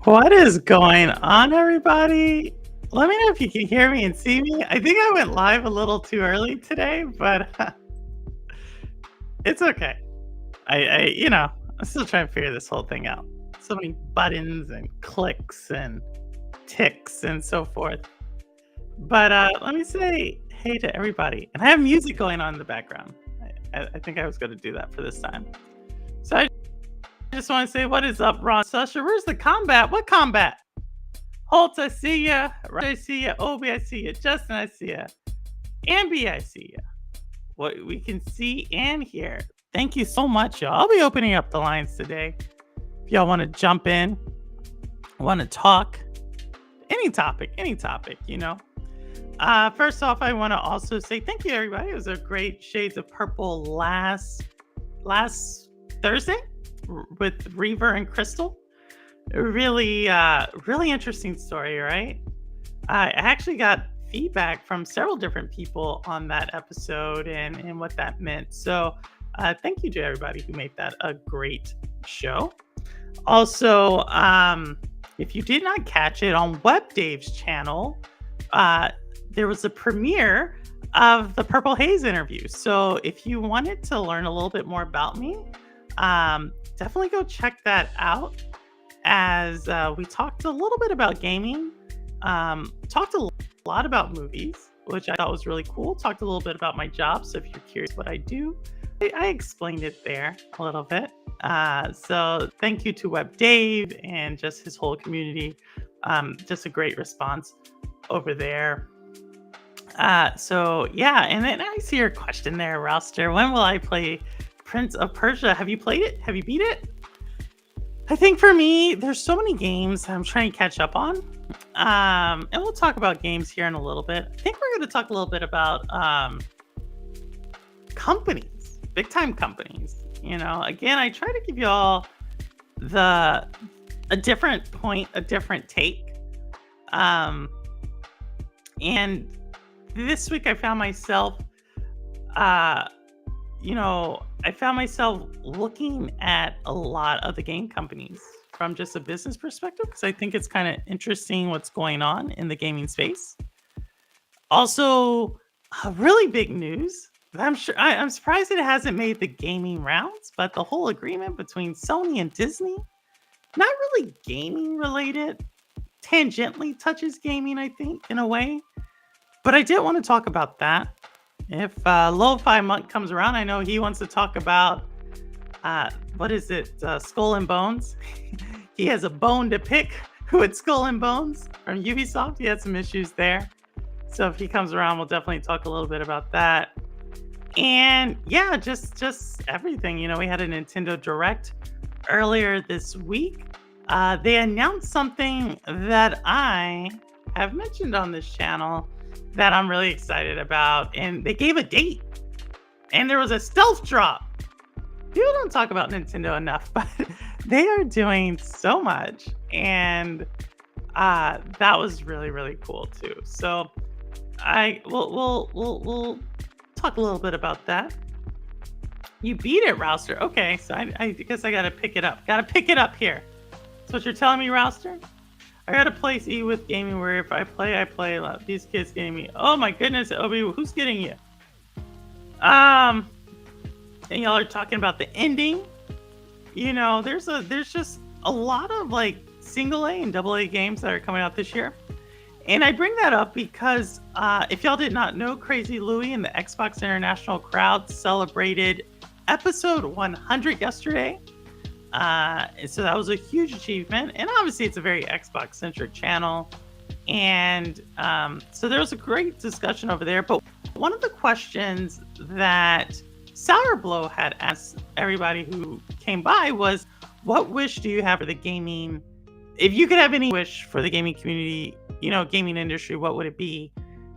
What is going on, everybody? Let me know if you can hear me and see me. I think I went live a little too early today, but it's okay. I'm still trying to figure this whole thing out. So many buttons and clicks and ticks and so forth. But let me say hey to everybody. And I have music going on in the background. I think I was going to do that for this time. So I just want to say, what is up, Ron Susher? Where's the combat? What combat? Holt, I see ya. Right, I see ya. Obi, I see ya. Justin, I see ya. Ambi, I see ya. What we can see and hear. Thank you so much, y'all. I'll be opening up the lines today. If y'all want to jump in, want to talk, any topic, First off, I want to also say thank you, everybody. It was a great Shades of Purple last Thursday with Reaver and Crystal. Really interesting story, right? I actually got feedback from several different people on that episode and what that meant. So thank you to everybody who made that a great show. Also, if you did not catch it on Web Dave's channel, there was a premiere of the Purple Haze interview. So if you wanted to learn a little bit more about me, definitely go check that out. As we talked a little bit about gaming, talked a lot about movies, which I thought was really cool. Talked a little bit about my job. So if you're curious what I do, I explained it there a little bit. So thank you to Web Dave and just his whole community. Just a great response over there. So yeah, and then I see your question there, Rouster. When will I play Prince of Persia? Have you played it? Have you beat it? I think for me, there's so many games I'm trying to catch up on. And we'll talk about games here in a little bit. I think we're going to talk a little bit about companies, big time companies. Again, I try to give you all a different point, a different take. And this week I found myself, looking at a lot of the game companies from just a business perspective, because I think it's kind of interesting what's going on in the gaming space. Also, really big news. I'm surprised it hasn't made the gaming rounds, but the whole agreement between Sony and Disney, not really gaming related, tangentially touches gaming, I think, in a way. But I did want to talk about that. If Lo-Fi Monk comes around, I know he wants to talk about, Skull and Bones. He has a bone to pick with Skull and Bones from Ubisoft. He had some issues there. So if he comes around, we'll definitely talk a little bit about that. And yeah, just everything. We had a Nintendo Direct earlier this week. They announced something that I have mentioned on this channel that I'm really excited about. And they gave a date. And there was a stealth drop. People don't talk about Nintendo enough, but they are doing so much. And that was really, really cool too. So we'll talk a little bit about that. You beat it, Rouster. Okay, so I guess I gotta pick it up. Gotta pick it up here. That's what you're telling me, Rouster? I gotta place E with gaming where if I play a lot. These kids getting me. Oh my goodness, Obi, who's getting you? and y'all are talking about the ending. There's just a lot of like single A and double A games that are coming out this year. And I bring that up because if y'all did not know, Crazy Louie and the Xbox International crowd celebrated episode 100 yesterday. So that was a huge achievement. And obviously, it's a very Xbox centric channel. And so there was a great discussion over there. But one of the questions that Sour Blow had asked everybody who came by was, what wish do you have for the gaming? If you could have any wish for the gaming community, gaming industry, what would it be?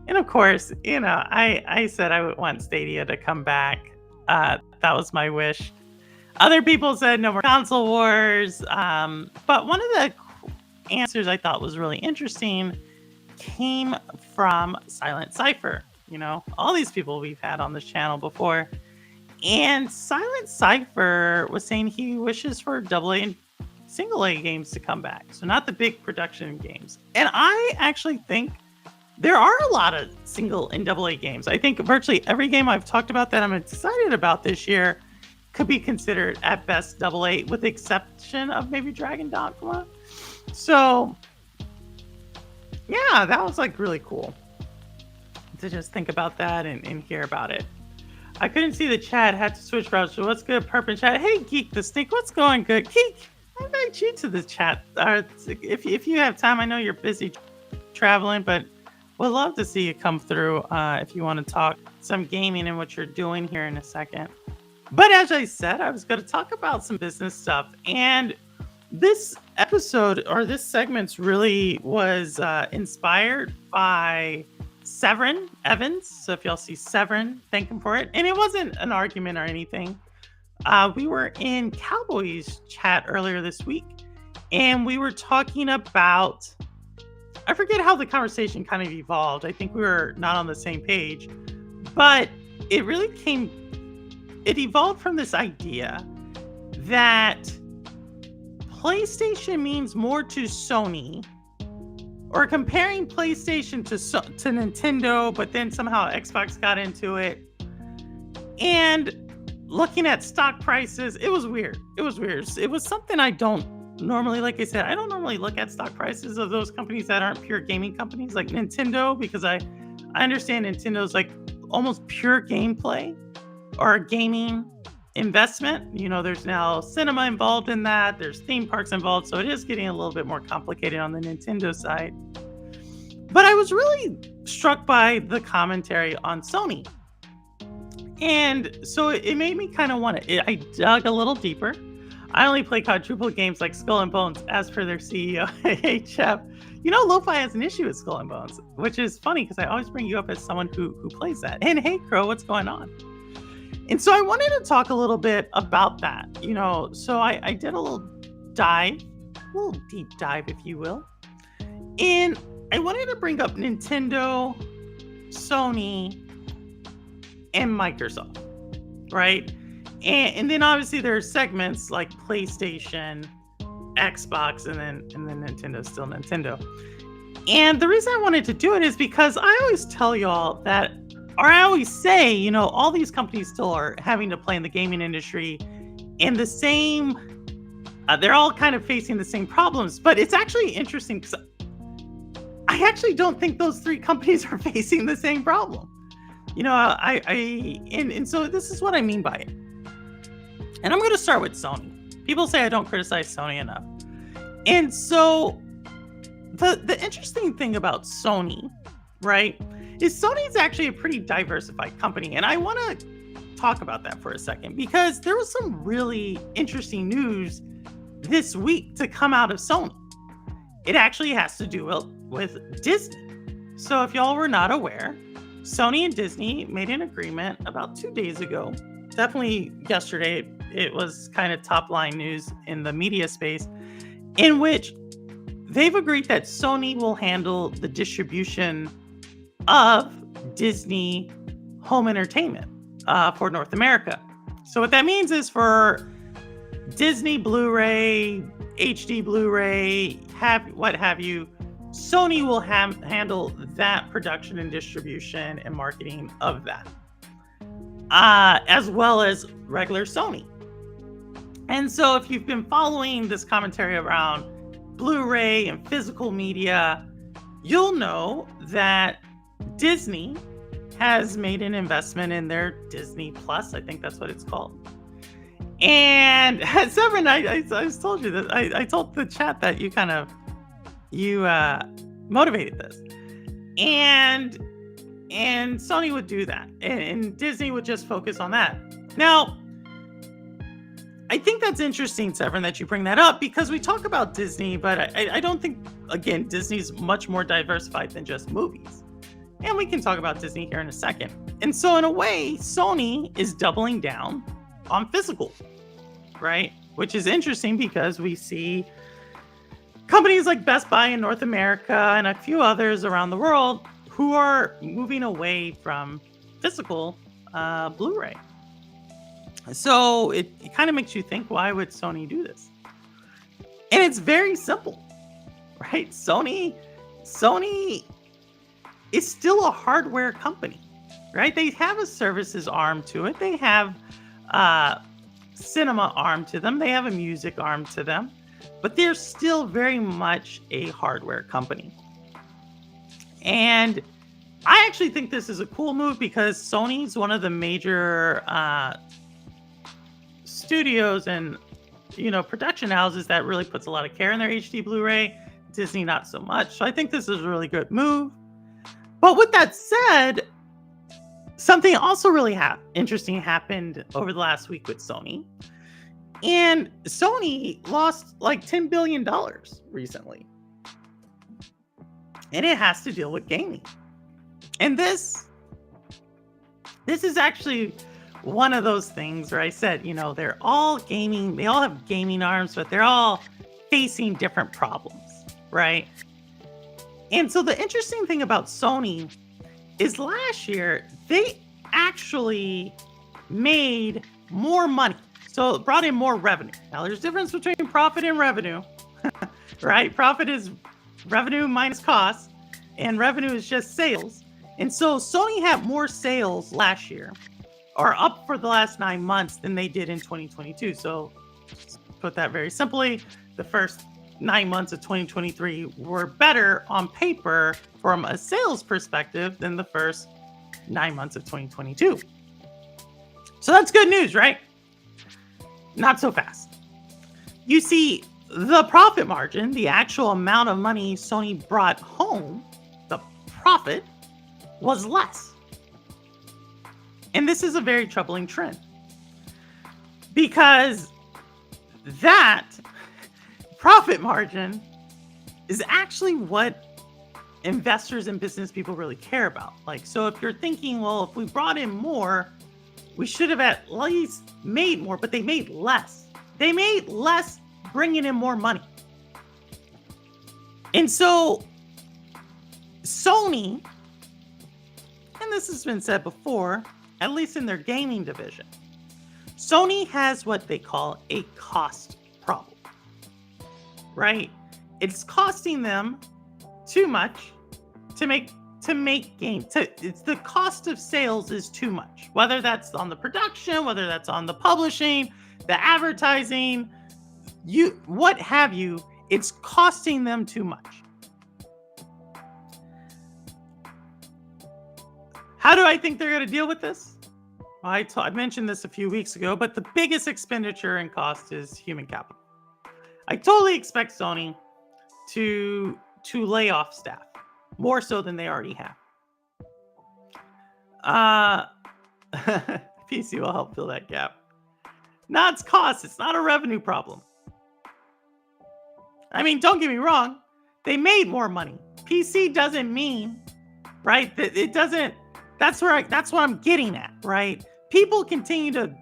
And of course, I said I would want Stadia to come back. That was my wish. Other people said no more console wars. But one of the answers I thought was really interesting came from Silent Cypher. All these people we've had on this channel before. And Silent Cypher was saying he wishes for AA and single A games to come back. So not the big production games. And I actually think there are a lot of single and AA games. I think virtually every game I've talked about that I'm excited about this year could be considered at best AA, with the exception of maybe Dragon Dogma. So yeah, that was like really cool to just think about that and hear about it. I couldn't see the chat, had to switch routes. So what's good, Perp in chat? Hey, Geek the Snake, what's going good? Geek, I invite you to the chat. If you have time, I know you're busy traveling, but we'd love to see you come through if you want to talk some gaming and what you're doing here in a second. But as I said, I was going to talk about some business stuff. And this episode, or this segment, really was inspired by Severin Evans. So if y'all see Severin, thank him for it. And it wasn't an argument or anything. We were in Cowboys chat earlier this week, and we were talking about, I forget how the conversation kind of evolved. I think we were not on the same page, but it evolved from this idea that PlayStation means more to Sony, or comparing PlayStation to Nintendo, but then somehow Xbox got into it. And looking at stock prices, it was weird. It was something I don't normally, like I said, I don't normally look at stock prices of those companies that aren't pure gaming companies like Nintendo, because I understand Nintendo's like almost pure gameplay or gaming investment. There's now cinema involved in that. There's theme parks involved. So it is getting a little bit more complicated on the Nintendo side. But I was really struck by the commentary on Sony. And so it made me kind of want to, I dug a little deeper. I only play quadruple games like Skull and Bones, as per their CEO. Hey, Chef. Lo-Fi has an issue with Skull and Bones, which is funny because I always bring you up as someone who plays that. And hey, Crow, what's going on? And so I wanted to talk a little bit about that, so I did a little deep dive, if you will. And I wanted to bring up Nintendo, Sony, and Microsoft, right? And then obviously there are segments like PlayStation, Xbox, and then Nintendo's still Nintendo. And the reason I wanted to do it is because I always tell y'all that, or I always say, all these companies still are having to play in the gaming industry in the same, they're all kind of facing the same problems. But it's actually interesting because I actually don't think those three companies are facing the same problem. And so this is what I mean by it. And I'm going to start with Sony. People say I don't criticize Sony enough. And so the interesting thing about Sony, right, is Sony's actually a pretty diversified company. And I want to talk about that for a second, because there was some really interesting news this week to come out of Sony. It actually has to do with Disney. So if y'all were not aware, Sony and Disney made an agreement about 2 days ago. Definitely yesterday, it was kind of top line news in the media space, in which they've agreed that Sony will handle the distribution of Disney home entertainment for North America. So what that means is for Disney Blu-ray, HD Blu-ray, what have you, Sony will handle that production and distribution and marketing of that. as well as regular Sony. And so if you've been following this commentary around Blu-ray and physical media, you'll know that Disney has made an investment in their Disney Plus. I think that's what it's called. And Severin, I told you that I told the chat that you motivated this, and Sony would do that, and Disney would just focus on that. Now, I think that's interesting, Severin, that you bring that up, because we talk about Disney, but I don't think, again, Disney's much more diversified than just movies. And we can talk about Disney here in a second. And so in a way, Sony is doubling down on physical, right? Which is interesting because we see companies like Best Buy in North America and a few others around the world who are moving away from physical Blu-ray. So it kind of makes you think, why would Sony do this? And it's very simple, right? Sony is still a hardware company, right? They have a services arm to it. They have cinema arm to them. They have a music arm to them, but they're still very much a hardware company. And I actually think this is a cool move because Sony's one of the major studios and production houses that really puts a lot of care in their HD Blu-ray. Disney not so much. So I think this is a really good move. But with that said, something also really interesting happened over the last week with Sony. And Sony lost like $10 billion recently. And it has to deal with gaming. And this is actually one of those things where I said, they're all gaming. They all have gaming arms, but they're all facing different problems, right? And so the interesting thing about Sony is last year, they actually made more money. So it brought in more revenue. Now there's a difference between profit and revenue, right? Profit is revenue minus cost, and revenue is just sales. And so Sony had more sales last year, or up for the last 9 months, than they did in 2022. So put that very simply, the first 9 months of 2023 were better on paper from a sales perspective than the first 9 months of 2022. So that's good news, right? Not so fast. You see, the profit margin, the actual amount of money Sony brought home, the profit was less. And this is a very troubling trend because that profit margin is actually what investors and business people really care about. Like, so if you're thinking, well, if we brought in more, we should have at least made more, but they made less. They made less bringing in more money. And so Sony, and this has been said before, at least in their gaming division, Sony has what they call a cost problem, right? It's costing them too much to make games. It's the cost of sales is too much, whether that's on the production, whether that's on the publishing, the advertising, what have you, it's costing them too much. How do I think they're going to deal with this? Well, I mentioned this a few weeks ago, but the biggest expenditure and cost is human capital. I totally expect Sony to lay off staff, more so than they already have. PC will help fill that gap. Not it's cost, it's not a revenue problem. I mean, don't get me wrong, they made more money. PC doesn't mean, right, that it doesn't. That's what I'm getting at, right? People continue to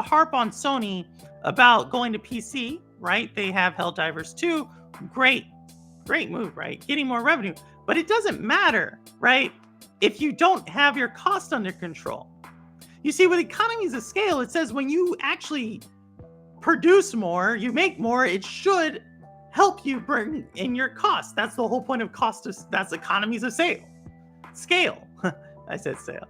harp on Sony about going to PC, right? They have Helldivers 2, great move, right? Getting more revenue, but it doesn't matter, right? If you don't have your cost under control. You see, with economies of scale, it says when you actually produce more, you make more, it should help you bring in your costs. That's the whole point of that's economies of scale. I said sale.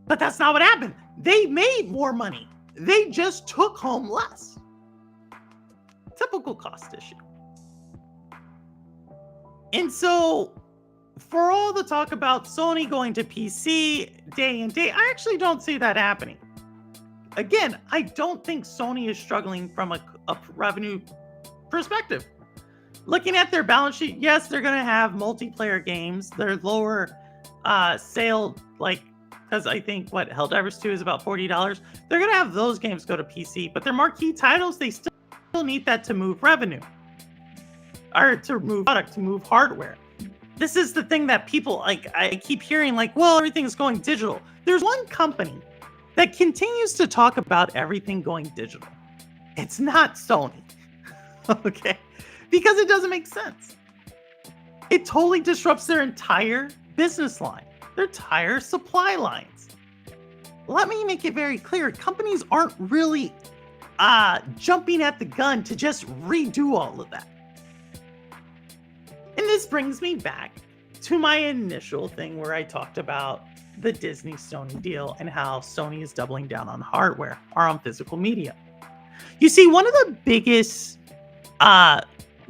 But that's not what happened. They made more money. They just took home less. Typical cost issue. And so, for all the talk about Sony going to PC day and day, I actually don't see that happening. Again, I don't think Sony is struggling from a revenue perspective. Looking at their balance sheet, yes, they're going to have multiplayer games. Their lower sale, like, because I think what Helldivers 2 is about $40. They're going to have those games go to PC, but their marquee titles, they still need that to move revenue or to move product, to move hardware. This is the thing that people, like, I keep hearing, like, well, everything's going digital. There's one company that continues to talk about everything going digital. It's not Sony, okay? Because it doesn't make sense. It totally disrupts their entire business line, their entire supply lines. Let me make it very clear. Companies aren't really jumping at the gun to just redo all of that. And this brings me back to my initial thing where I talked about the Disney-Sony deal and how Sony is doubling down on hardware or on physical media. You see, one of the biggest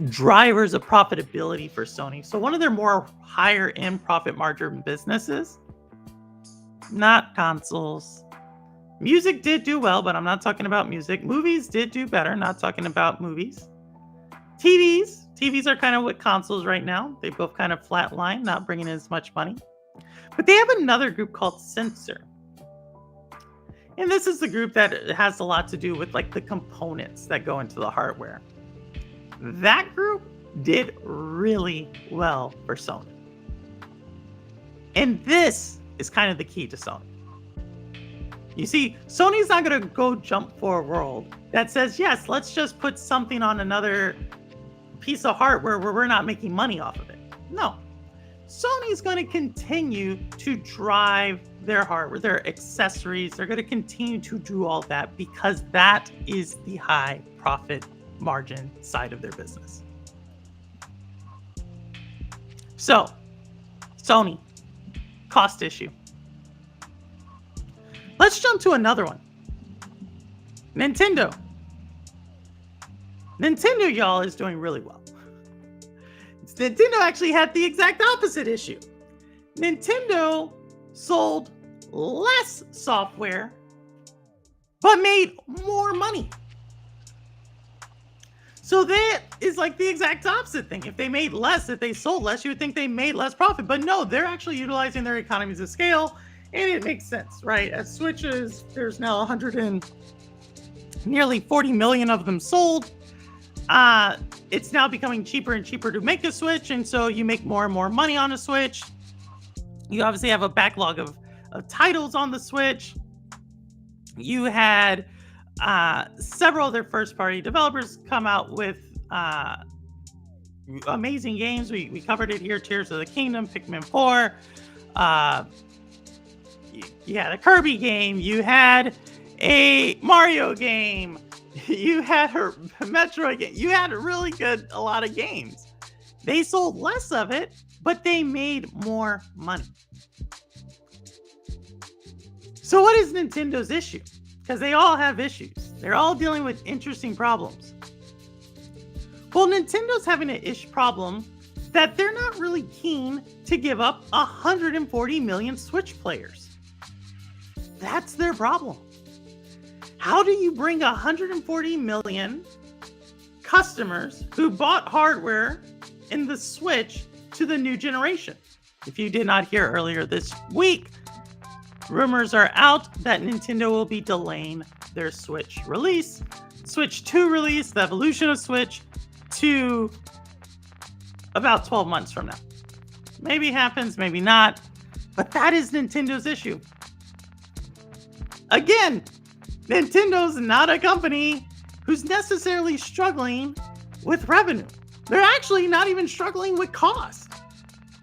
drivers of profitability for Sony, so one of their more higher end profit margin businesses, not consoles. Music did do well, but I'm not talking about music. Movies did do better, not talking about movies. TVs are kind of with consoles right now. They both kind of flatline, not bringing in as much money. But they have another group called Sensor. And this is the group that has a lot to do with like the components that go into the hardware. That group did really well for Sony. And this is kind of the key to Sony. You see, Sony's not going to go jump for a world that says, yes, let's just put something on another piece of hardware where we're not making money off of it. No. Sony's going to continue to drive their hardware, their accessories. They're going to continue to do all that because that is the high profit margin side of their business. So, Sony, cost issue. Let's jump to another one. Nintendo. Nintendo, y'all, is doing really well. Nintendo actually had the exact opposite issue. Nintendo sold less software, but made more money. So that is like the exact opposite thing. If they made less, if they sold less, you would think they made less profit. But no, they're actually utilizing their economies of scale, and it makes sense, right? As Switches, there's now 100 and nearly 40 million of them sold. It's now becoming cheaper and cheaper to make a Switch, and so you make more and more money on a Switch. You obviously have a backlog of titles on the Switch. You had several of their first-party developers come out with amazing games. We covered it here, Tears of the Kingdom, Pikmin 4. You had a Kirby game. You had a Mario game. You had a Metroid game. You had a lot of games. They sold less of it, but they made more money. So what is Nintendo's issue? Because they all have issues. They're all dealing with interesting problems. Well, Nintendo's having an problem that they're not really keen to give up 140 million Switch players. That's their problem. How do you bring 140 million customers who bought hardware in the Switch to the new generation? If you did not hear earlier this week, rumors are out that Nintendo will be delaying their Switch release. Switch 2 release, the evolution of Switch, to about 12 months from now. Maybe happens, maybe not. But that is Nintendo's issue. Again, Nintendo's not a company who's necessarily struggling with revenue. They're actually not even struggling with cost.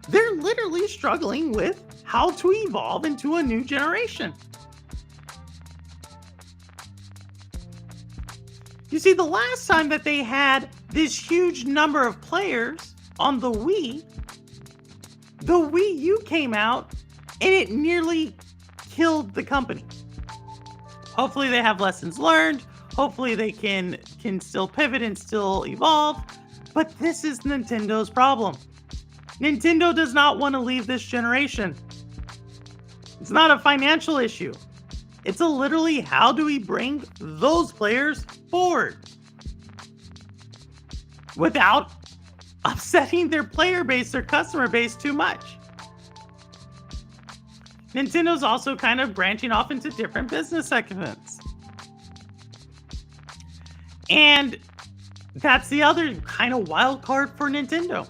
They're literally struggling with how to evolve into a new generation. You see, the last time that they had this huge number of players on the Wii U came out and it nearly killed the company. Hopefully they have lessons learned. Hopefully they can still pivot and still evolve. But this is Nintendo's problem. Nintendo does not want to leave this generation. It's not a financial issue. It's a literally, how do we bring those players forward without upsetting their player base, their customer base too much? Nintendo's also kind of branching off into different business segments. And that's the other kind of wild card for Nintendo.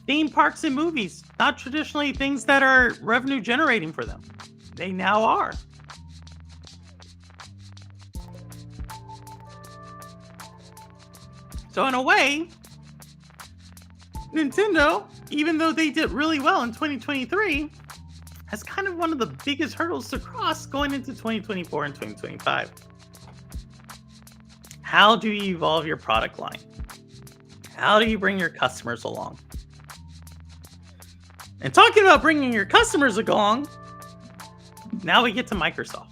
Theme parks and movies, not traditionally things that are revenue generating for them. They now are. So in a way, Nintendo, even though they did really well in 2023, has kind of one of the biggest hurdles to cross going into 2024 and 2025. How do you evolve your product line? How do you bring your customers along? And talking about bringing your customers along, now we get to Microsoft.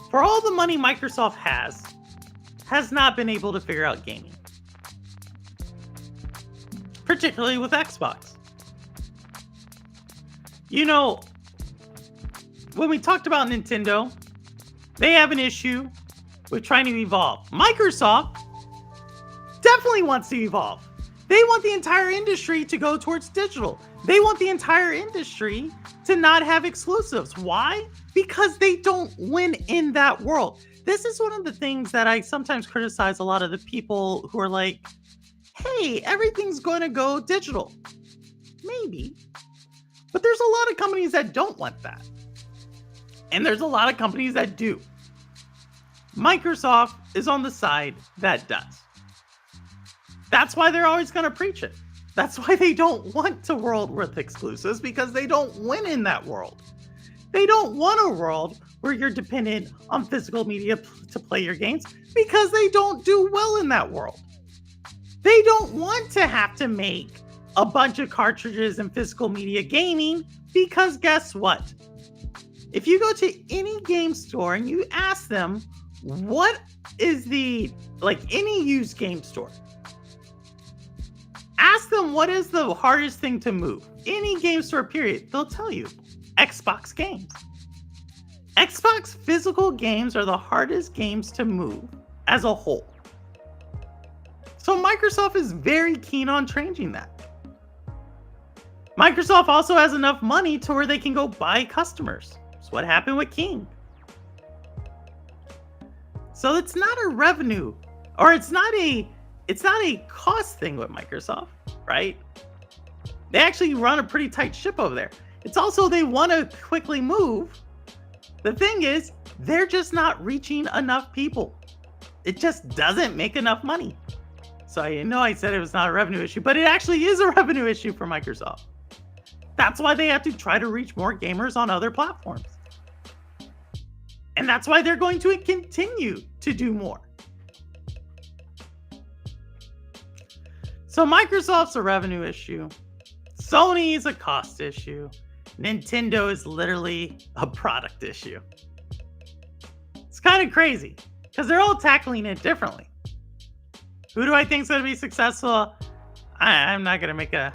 For all the money Microsoft has not been able to figure out gaming, particularly with Xbox. You know, when we talked about Nintendo, they have an issue with trying to evolve. Microsoft definitely wants to evolve. They want the entire industry to go towards digital. They want the entire industry to not have exclusives. Why? Because they don't win in that world. This is one of the things that I sometimes criticize a lot of the people who are like, hey, everything's going to go digital. Maybe. But there's a lot of companies that don't want that. And there's a lot of companies that do. Microsoft is on the side that does. That's why they're always going to preach it. That's why they don't want a world with exclusives, because they don't win in that world. They don't want a world where you're dependent on physical media to play your games, because they don't do well in that world. They don't want to have to make a bunch of cartridges and physical media gaming, because guess what? If you go to any game store and you ask them, what is any used game store, ask them what is the hardest thing to move. Any game store, period. They'll tell you Xbox games. Xbox physical games are the hardest games to move as a whole. So Microsoft is very keen on changing that. Microsoft also has enough money to where they can go buy customers. That's what happened with King. So it's not a revenue, or it's not a cost thing with Microsoft, right? They actually run a pretty tight ship over there. It's also they want to quickly move. The thing is, they're just not reaching enough people. It just doesn't make enough money. So I know I said it was not a revenue issue, but it actually is a revenue issue for Microsoft. That's why they have to try to reach more gamers on other platforms. And that's why they're going to continue to do more. So Microsoft's a revenue issue. Sony is a cost issue. Nintendo is literally a product issue. It's kind of crazy because they're all tackling it differently. Who do I think is going to be successful? I'm not going to make a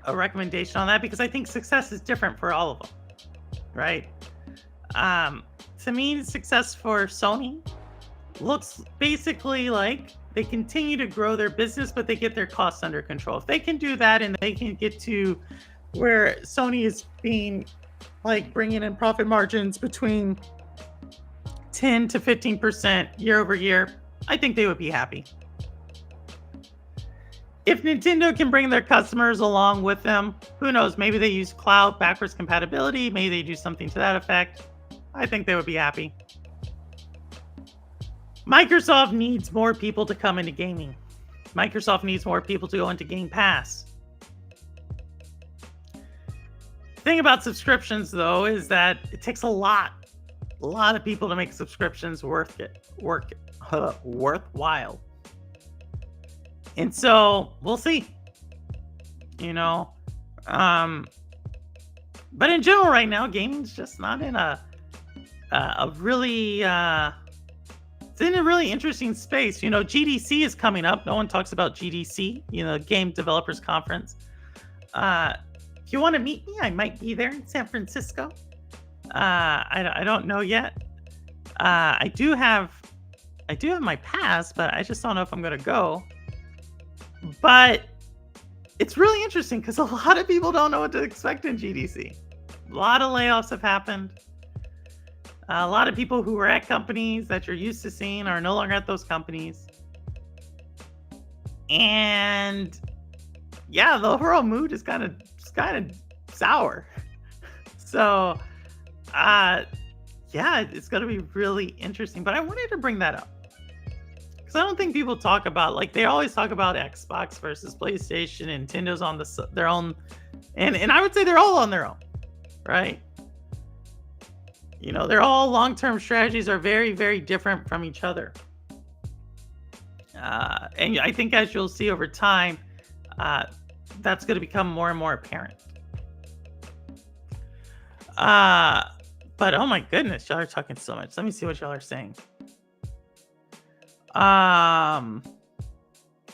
recommendation on that, because I think success is different for all of them, right? To me, success for Sony looks basically like they continue to grow their business, but they get their costs under control. If they can do that and they can get to where Sony is being bringing in profit margins between 10 to 15% year over year, I think they would be happy. If Nintendo can bring their customers along with them, who knows? Maybe they use cloud backwards compatibility. Maybe they do something to that effect. I think they would be happy. Microsoft needs more people to come into gaming. Microsoft needs more people to go into Game Pass. The thing about subscriptions, though, is that it takes a lot of people to make subscriptions worthwhile. And so we'll see. But in general, right now, gaming's just not in a really it's in a really interesting space. GDC is coming up. No one talks about GDC, Game Developers Conference. If you want to meet me, I might be there in San Francisco. I don't know yet. I do have my pass, but I just don't know if I'm gonna go. But it's really interesting because a lot of people don't know what to expect in GDC. A lot of layoffs have happened. A lot of people who were at companies that you're used to seeing are no longer at those companies. And yeah, the overall mood is kind of sour. So yeah, it's going to be really interesting. But I wanted to bring that up because I don't think people talk about, like, they always talk about Xbox versus PlayStation, and Nintendo's on their own, and I would say they're all on their own, right? They're all long-term strategies are very, very different from each other. And I think as you'll see over time, that's going to become more and more apparent. But oh my goodness, y'all are talking so much. Let me see what y'all are saying.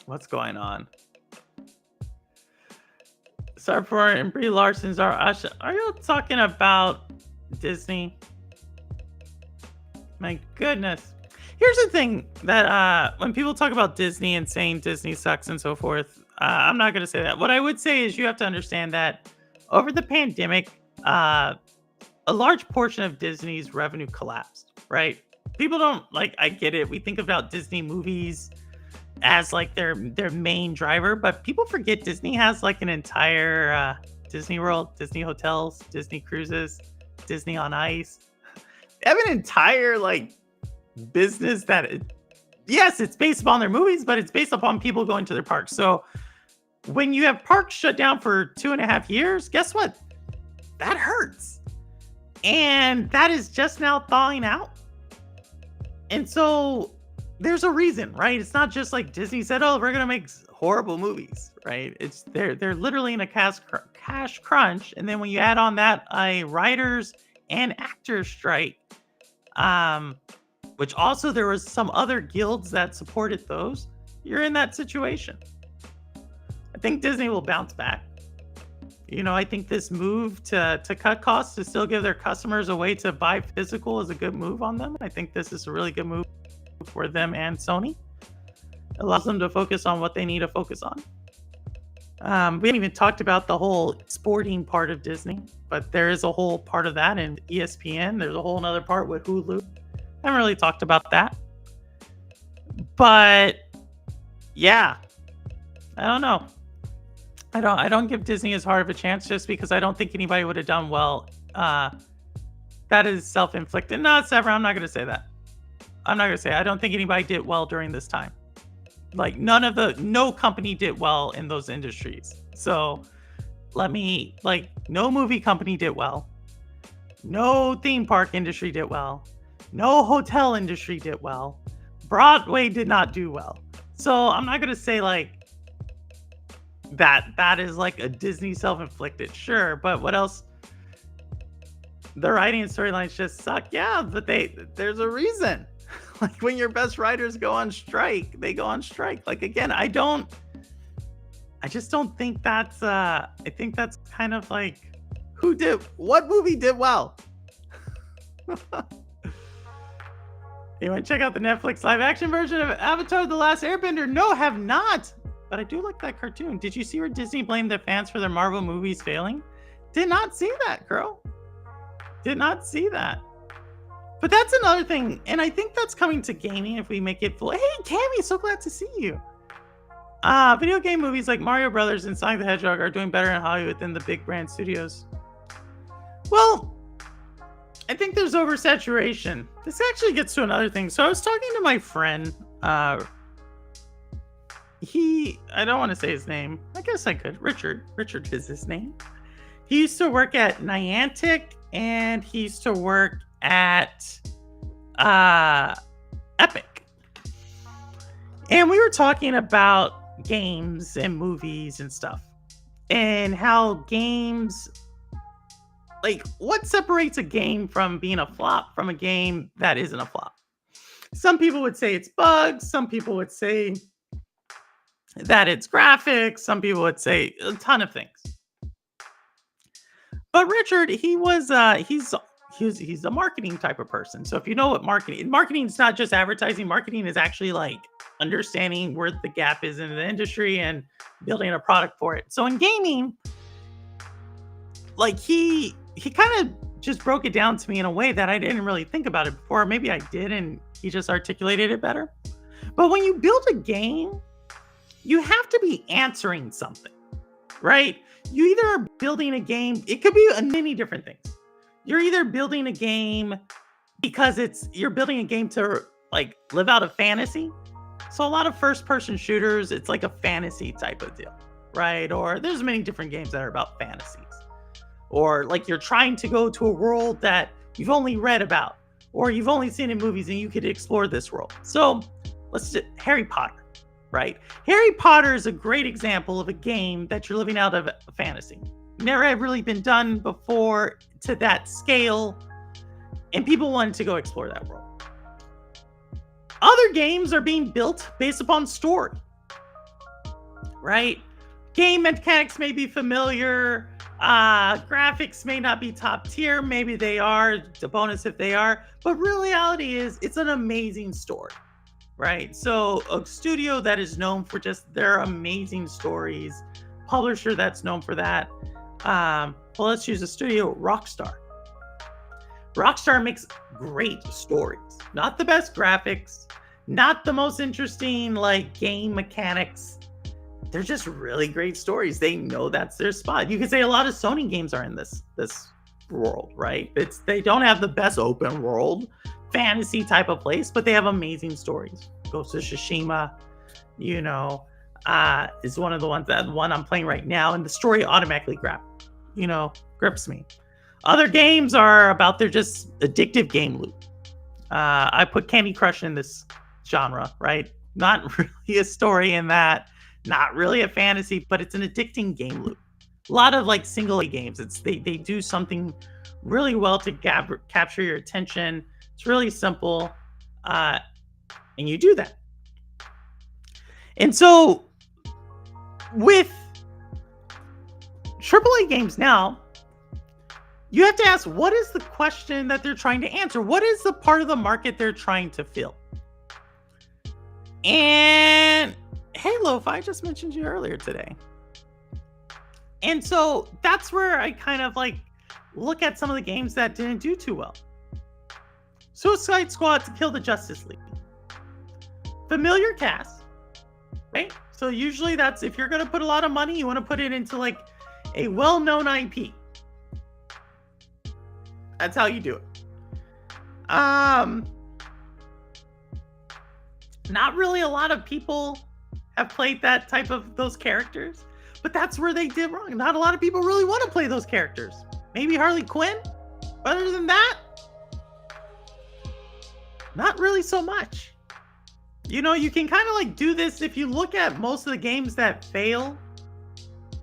What's going on? Sarpor and Brie Larson's are y'all talking about Disney? My goodness. Here's the thing that when people talk about Disney and saying Disney sucks and so forth, I'm not going to say that. What I would say is you have to understand that over the pandemic, a large portion of Disney's revenue collapsed, right? People don't, like, I get it. We think about Disney movies as like their main driver, but people forget Disney has like an entire Disney World, Disney hotels, Disney cruises, Disney on Ice. They have an entire like business that yes, it's based upon their movies, but it's based upon people going to their parks. So when you have parks shut down for 2.5 years, guess what? That hurts. And that is just now thawing out. And so there's a reason, right? It's not just like Disney said, "Oh, we're gonna make horrible movies," right? It's they're literally in a cash crunch, and then when you add on that a writers and actors strike, which also there was some other guilds that supported those, you're in that situation. I think Disney will bounce back. I think this move to cut costs to still give their customers a way to buy physical is a good move on them. I think this is a really good move for them and Sony. It allows them to focus on what they need to focus on. We haven't even talked about the whole sporting part of Disney, but there is a whole part of that in ESPN. There's a whole another part with Hulu. I haven't really talked about that. But yeah, I don't know. I don't give Disney as hard of a chance just because I don't think anybody would have done well. That is self-inflicted. No, Sever, I'm not going to say that. I'm not going to say I don't think anybody did well during this time. Like no company did well in those industries. So no movie company did well. No theme park industry did well. No hotel industry did well. Broadway did not do well. So I'm not going to say like that is like a Disney self-inflicted. Sure, but what else? The writing and storylines just suck. Yeah, but there's a reason. Like when your best writers go on strike, they go on strike. Like again, I just don't think that's I think that's kind of like what movie did well? You want to check out the Netflix live action version of Avatar: The Last Airbender? No, have not. But I do like that cartoon. Did you see where Disney blamed their fans for their Marvel movies failing? Did not see that, girl. Did not see that. But that's another thing, and I think that's coming to gaming if we make it full. Hey, Cammy, so glad to see you. Video game movies like Mario Brothers and Sonic the Hedgehog are doing better in Hollywood than the big brand studios. Well, I think there's oversaturation. This actually gets to another thing. So I was talking to my friend. I don't want to say his name. I guess I could. Richard. Richard is his name. He used to work at Niantic, and he used to work at Epic. And we were talking about games and movies and stuff, and how games Like, what separates a game from being a flop from a game that isn't a flop? Some people would say it's bugs. Some people would say that it's graphics. Some people would say a ton of things. But Richard, he's a marketing type of person. So if you know what marketing is not just advertising. Marketing is actually like understanding where the gap is in the industry and building a product for it. So in gaming, like he kind of just broke it down to me in a way that I didn't really think about it before. Maybe I did, and he just articulated it better. But when you build a game, you have to be answering something, right? You either are building a game, it could be many different things. You're either building a game because you're building a game to like live out a fantasy. So a lot of first person shooters, it's like a fantasy type of deal, right? Or there's many different games that are about fantasies. Or like you're trying to go to a world that you've only read about or you've only seen in movies and you could explore this world. So Harry Potter, right? Harry Potter is a great example of a game that you're living out of a fantasy. Never had really been done before to that scale, and people wanted to go explore that world. Other games are being built based upon story, right? Game mechanics may be familiar, graphics may not be top tier, maybe they are, it's a bonus if they are, but reality is it's an amazing story, right? So a studio that is known for just their amazing stories, publisher that's known for that, well, let's use a studio, Rockstar. Rockstar makes great stories, not the best graphics, not the most interesting like game mechanics. They're just really great stories. They know that's their spot. You could say a lot of Sony games are in this world, right? They don't have the best open world fantasy type of place, but they have amazing stories. Ghost of Tsushima, is one of the one I'm playing right now, and the story automatically grips me. Other games are about their just addictive game loop. I put Candy Crush in this genre, right? Not really a story in that. Not really a fantasy, but it's an addicting game loop. A lot of like single A games. They do something really well to capture your attention. It's really simple, and you do that. And so with AAA games now, you have to ask, what is the question that they're trying to answer? What is the part of the market they're trying to fill? And Halo, I just mentioned you earlier today. And so that's where I kind of like look at some of the games that didn't do too well. Suicide Squad to Kill the Justice League. Familiar cast, right? So usually that's, if you're going to put a lot of money, you want to put it into like a well-known IP. That's how you do it. Not really a lot of people have played that type of those characters, but that's where they did wrong. Not a lot of people really want to play those characters. Maybe Harley Quinn. Other than that, not really so much. You can kind of like do this. If you look at most of the games that fail,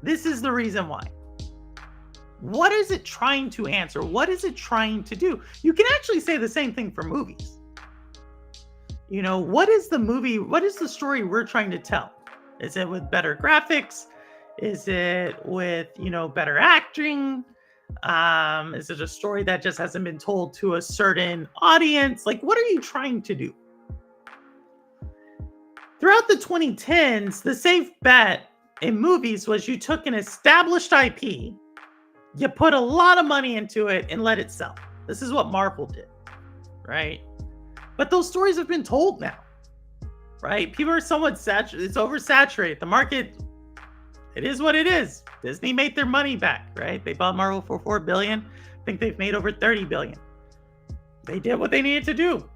this is the reason why. What is it trying to answer? What is it trying to do? You can actually say the same thing for movies. What is the movie? What is the story we're trying to tell? Is it with better graphics? Is it with, better acting? Is it a story that just hasn't been told to a certain audience? Like, what are you trying to do? Throughout the 2010s, the safe bet in movies was you took an established IP, you put a lot of money into it and let it sell. This is what Marvel did, right? But those stories have been told now, right? People are somewhat saturated. It's oversaturated. The market, it is what it is. Disney made their money back, right? They bought Marvel for $4 billion. I think they've made over $30 billion. They did what they needed to do.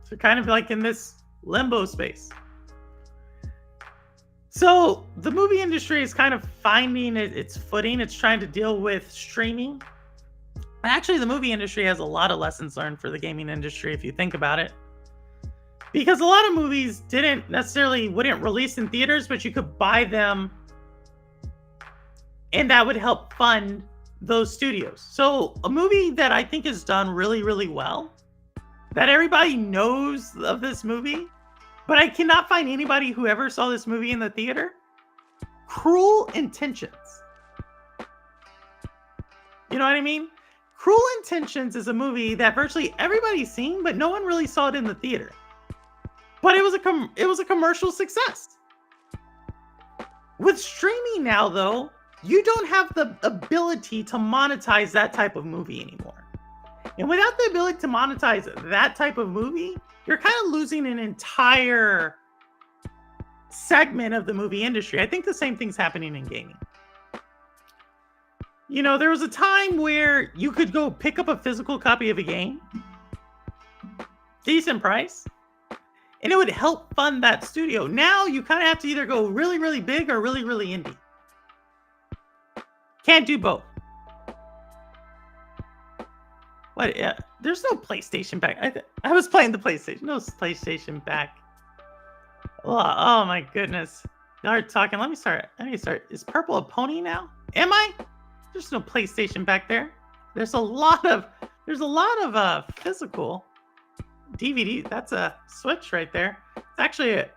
So kind of like in this limbo space. So the movie industry is kind of finding its footing. It's trying to deal with streaming. Actually, the movie industry has a lot of lessons learned for the gaming industry, if you think about it. Because a lot of movies wouldn't release in theaters, but you could buy them. And that would help fund those studios. So a movie that I think is done really, really well, that everybody knows of this movie, but I cannot find anybody who ever saw this movie in the theater. Cruel Intentions. You know what I mean? Cruel Intentions is a movie that virtually everybody's seen, but no one really saw it in the theater. But it was a commercial success. With streaming now, though, you don't have the ability to monetize that type of movie anymore. And without the ability to monetize that type of movie, you're kind of losing an entire segment of the movie industry. I think the same thing's happening in gaming. You know, there was a time where you could go pick up a physical copy of a game, decent price, and it would help fund that studio. Now you kind of have to either go really, really big or really, really indie. Can't do both. What? Yeah, there's no PlayStation back. I was playing the PlayStation. No PlayStation back. Oh my goodness. Y'all are talking. Let me start. Is purple a pony now? Am I? There's no PlayStation back there. There's a lot of physical DVD. That's a Switch right there. It's actually a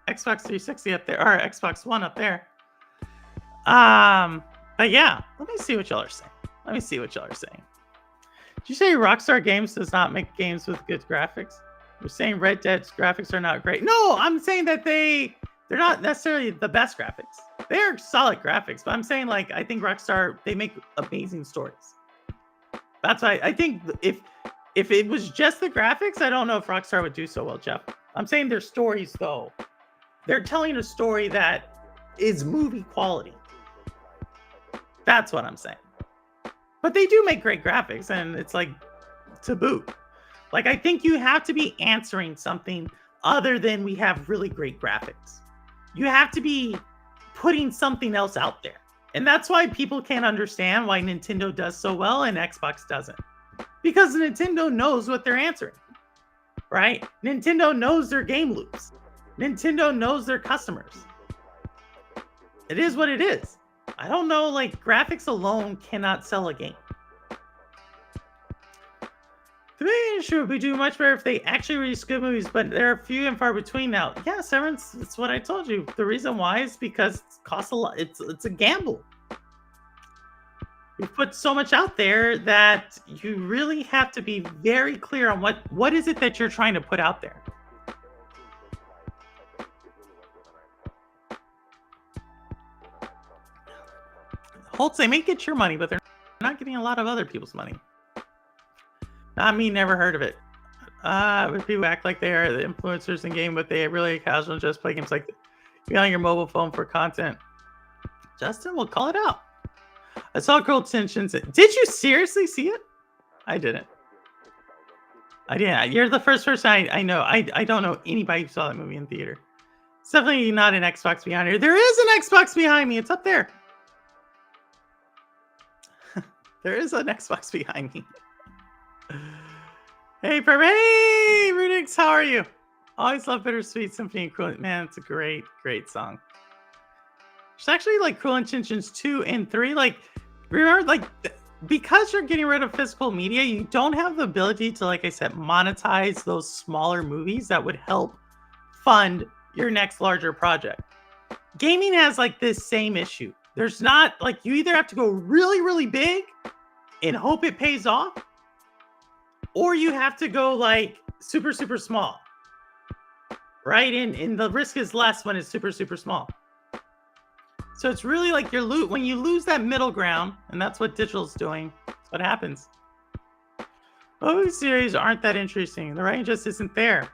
Xbox 360 up there, or Xbox One up there. But yeah, let me see what y'all are saying. Did you say Rockstar Games does not make games with good graphics? You're saying Red Dead's graphics are not great. No, I'm saying that they're not necessarily the best graphics. They're solid graphics, but I'm saying, like, I think Rockstar, they make amazing stories. That's why I think if it was just the graphics, I don't know if Rockstar would do so well, Jeff. I'm saying their stories, though. They're telling a story that is movie quality. That's what I'm saying. But they do make great graphics, and it's like to boot. Like, I think you have to be answering something other than we have really great graphics. You have to be putting something else out there. And that's why people can't understand why Nintendo does so well and Xbox doesn't. Because Nintendo knows what they're answering, right? Nintendo knows their game loops. Nintendo knows their customers. It is what it is. I don't know, like, graphics alone cannot sell a game. The movie industry would be doing much better if they actually release good movies, but there are few and far between now. Yeah, Severance, it's what I told you. The reason why is because it costs a lot. It's a gamble. We've put so much out there that you really have to be very clear on what is it that you're trying to put out there. Holtz, they may get your money, but they're not getting a lot of other people's money. Not me, never heard of it. But people act like they are the influencers in game, but they really casual just play games like be on your mobile phone for content. Justin, we'll call it out. I saw Cruel Intentions. Did you seriously see it? I didn't. I didn't. You're the first person I know. I don't know anybody who saw that movie in theater. It's definitely not an Xbox behind here. There is an Xbox behind me. It's up there. There is an Xbox behind me. Hey, hey, Rudix, how are you? Always love Bittersweet Symphony and Cruel. Man, it's a great, great song. It's actually like Cruel Intentions 2 and 3. Like, remember, like, because you're getting rid of physical media, you don't have the ability to, like I said, monetize those smaller movies that would help fund your next larger project. Gaming has like this same issue. There's not, like, you either have to go really, really big and hope it pays off, or you have to go like super, super small, right? And the risk is less when it's super, super small. So it's really like when you lose that middle ground, and that's what digital's doing. That's what happens. Movie series aren't that interesting. The writing just isn't there.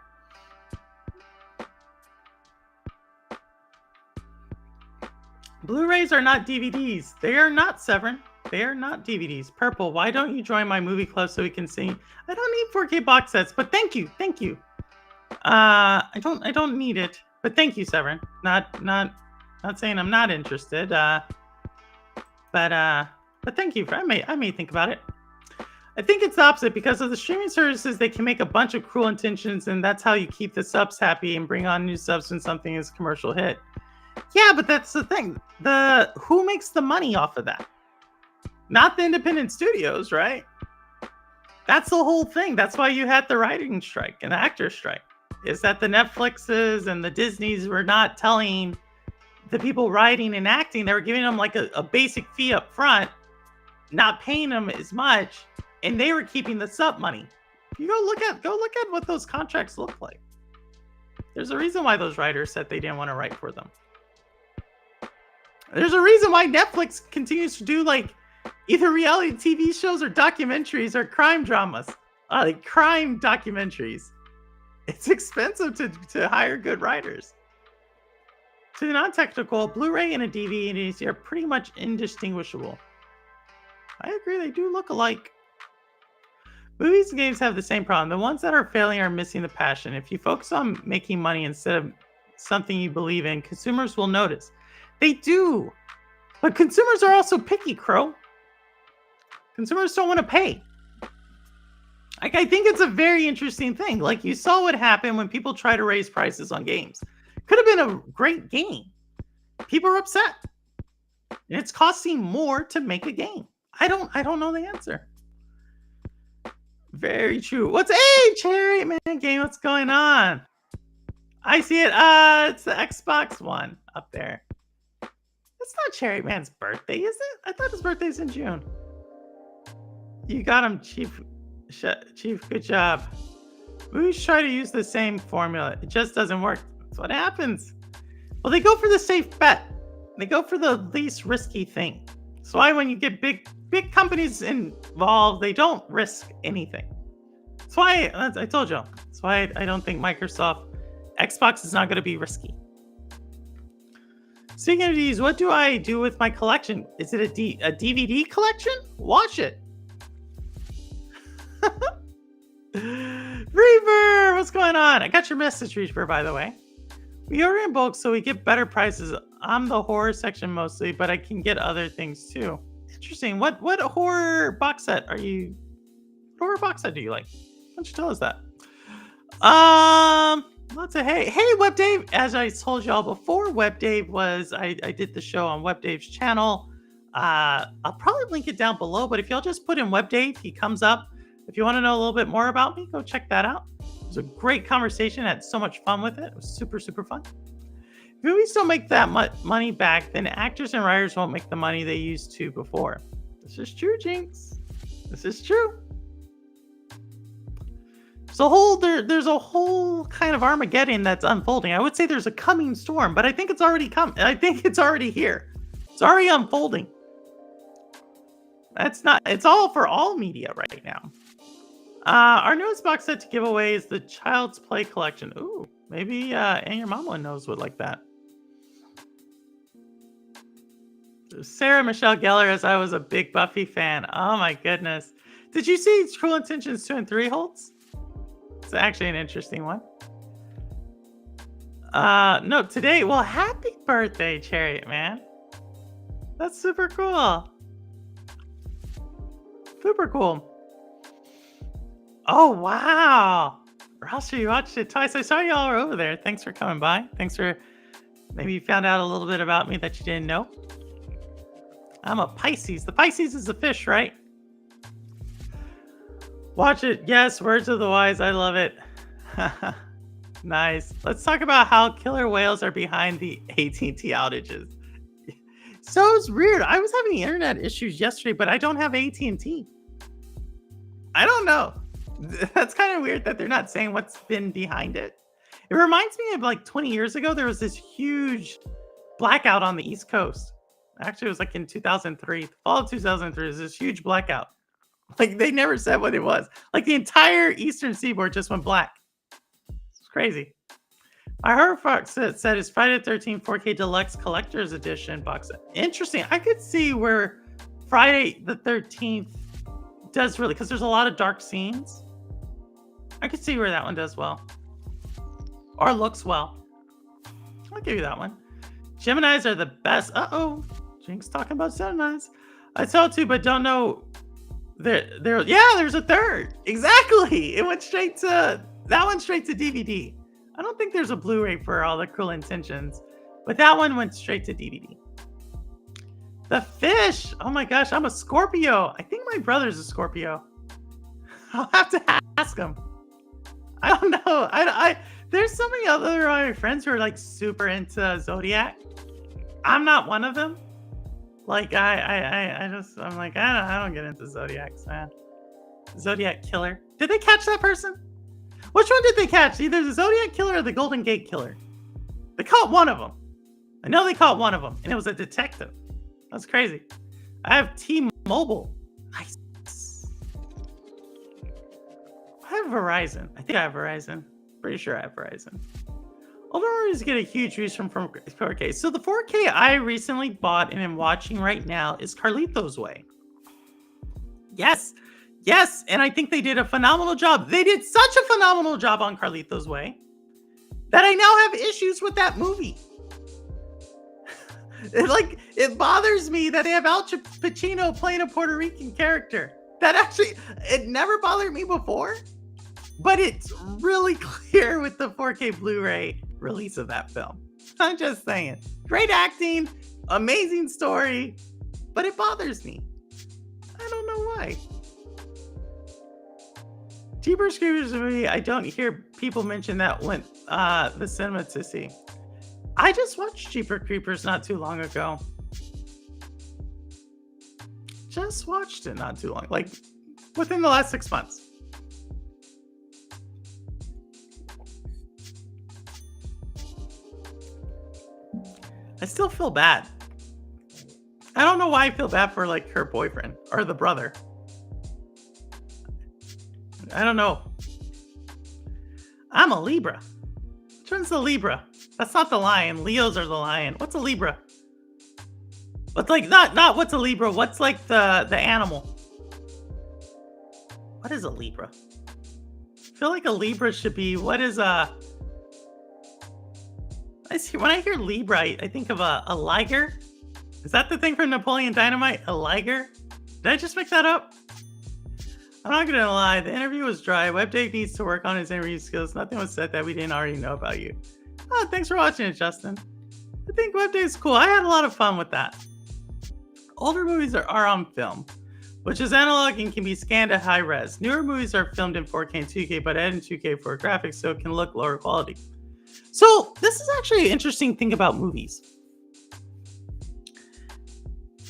Blu-rays are not DVDs. They are not, Severin. They are not DVDs. Purple, why don't you join my movie club so we can see? I don't need 4K box sets, but thank you. I don't need it, but thank you, Severin. Not saying I'm not interested. But thank you. I may think about it. I think it's the opposite because of the streaming services. They can make a bunch of Cruel Intentions, and that's how you keep the subs happy and bring on new subs when something is a commercial hit. Yeah, but that's the thing. Who makes the money off of that? not the independent studios, right? That's the whole thing. That's why you had the writing strike and the actor strike. Is that the Netflixes and the Disneys were not telling the people writing and acting, they were giving them like a basic fee up front, not paying them as much, and they were keeping the sub money. You go look at what those contracts look like. There's a reason why those writers said they didn't want to write for them. There's a reason why Netflix continues to do like either reality TV shows or documentaries or crime dramas, like crime documentaries. It's expensive to hire good writers. To the non-technical, Blu-ray and a DVD are pretty much indistinguishable. I agree, they do look alike. Movies and games have the same problem. The ones that are failing are missing the passion. If you focus on making money instead of something you believe in, consumers will notice. They do. But consumers are also picky, Crow. Consumers don't want to pay. Like, I think it's a very interesting thing. Like, you saw what happened when people try to raise prices on games. Could have been a great game. People are upset. And it's costing more to make a game. I don't know the answer. Very true. Hey, Cherry Man Game, what's going on? I see it. It's the Xbox One up there. It's not Cherry Man's birthday, is it? I thought his birthday's in June. You got him, Chief. Chief, good job. Movies try to use the same formula. It just doesn't work. That's what happens. Well, they go for the safe bet. They go for the least risky thing. That's why when you get big companies involved, they don't risk anything. That's why I told you. That's why I don't think Xbox is not going to be risky. Speaking of these, what do I do with my collection? Is it a DVD collection? Watch it. Reaver, what's going on? I got your message, Reaver, by the way. We order in bulk so we get better prices. I'm the horror section mostly, but I can get other things too. Interesting. What horror box set are you? What horror box set do you like? Why don't you tell us that? Lots of hey Web Dave. As I told y'all before, Web Dave was I did the show on Web Dave's channel. I'll probably link it down below, but if y'all just put in Web Dave, he comes up. If you want to know a little bit more about me, go check that out. It was a great conversation. I had so much fun with it. It was super, super fun. If movies don't make that much money back, then actors and writers won't make the money they used to before. This is true, Jinx. This is true. There's a whole kind of Armageddon that's unfolding. I would say there's a coming storm, but I think it's already come. I think it's already here. It's already unfolding. It's all for all media right now. Our newest box set to give away is the Child's Play collection. Ooh, maybe and your mama knows what like that. Sarah Michelle Gellar, as I was a big Buffy fan. Oh my goodness. Did you see Cruel Intentions 2 and 3 holds? It's actually an interesting one. No, today. Well, happy birthday, Chariot Man. That's super cool. Super cool. Oh, wow. Roster, you watched it twice. I saw y'all were over there. Thanks for coming by. Thanks for maybe you found out a little bit about me that you didn't know. I'm a Pisces. The Pisces is a fish, right? Watch it. Yes, words of the wise. I love it. Nice. Let's talk about how killer whales are behind the AT&T outages. So it's weird. I was having internet issues yesterday, but I don't have AT&T. I don't know. That's kind of weird that they're not saying what's been behind it. It reminds me of like 20 years ago, there was this huge blackout on the East Coast. Actually, it was like in 2003. Fall of 2003, there was this huge blackout. Like they never said what it was. Like the entire Eastern Seaboard just went black. It's crazy. My horror box set is Friday the 13th 4K Deluxe Collector's Edition box set. Interesting. I could see where Friday the 13th does really, because there's a lot of dark scenes. I could see where that one does well. Or looks well. I'll give you that one. Geminis are the best. Uh-oh. Jinx talking about Geminis. I saw two, but don't know. There's a third. Exactly. It went straight to, that one straight to DVD. I don't think there's a Blu-ray for all the Cruel Intentions, but that one went straight to DVD. The fish. Oh my gosh, I'm a Scorpio. I think my brother's a Scorpio. I'll have to ask him. I don't know. There's so many other my friends who are like super into zodiac. I'm not one of them. Like I'm like I don't get into zodiacs, man. Zodiac killer. Did they catch that person? Which one did they catch? Either the Zodiac killer or the Golden Gate killer. They caught one of them. I know they caught one of them, and it was a detective. That's crazy. I have T-Mobile. Nice. I have Verizon. I think I have Verizon. Pretty sure I have Verizon. Older movies get a huge boost from 4K. So the 4K I recently bought and am watching right now is Carlito's Way. Yes. Yes, and I think they did a phenomenal job. They did such a phenomenal job on Carlito's Way that I now have issues with that movie. It bothers me that they have Al Pacino playing a Puerto Rican character. That actually, it never bothered me before, but it's really clear with the 4K Blu-ray release of that film. I'm just saying. Great acting, amazing story, but it bothers me. I don't know why. Jeepers Creepers movie, I don't hear people mention that went the cinema to see. I just watched Jeepers Creepers not too long ago. Just watched it not too long, like within the last 6 months. I still feel bad. I don't know why I feel bad for like her boyfriend or the brother. I don't know. I'm a Libra. Which one's the Libra? That's not the lion. Leos are the lion. What's a Libra? What's like not what's a Libra? What's like the animal? What is a Libra? I feel like a Libra should be what is a. When I hear Libra, I think of a liger. Is that the thing from Napoleon Dynamite? A liger? Did I just make that up? I'm not gonna lie, the interview was dry. WebDave needs to work on his interview skills. Nothing was said that we didn't already know about you. Oh, thanks for watching it, Justin. I think WebDave's cool. I had a lot of fun with that. Older movies are on film, which is analog and can be scanned at high res. Newer movies are filmed in 4K and 2K, but added in 2K for graphics so it can look lower quality. So this is actually an interesting thing about movies.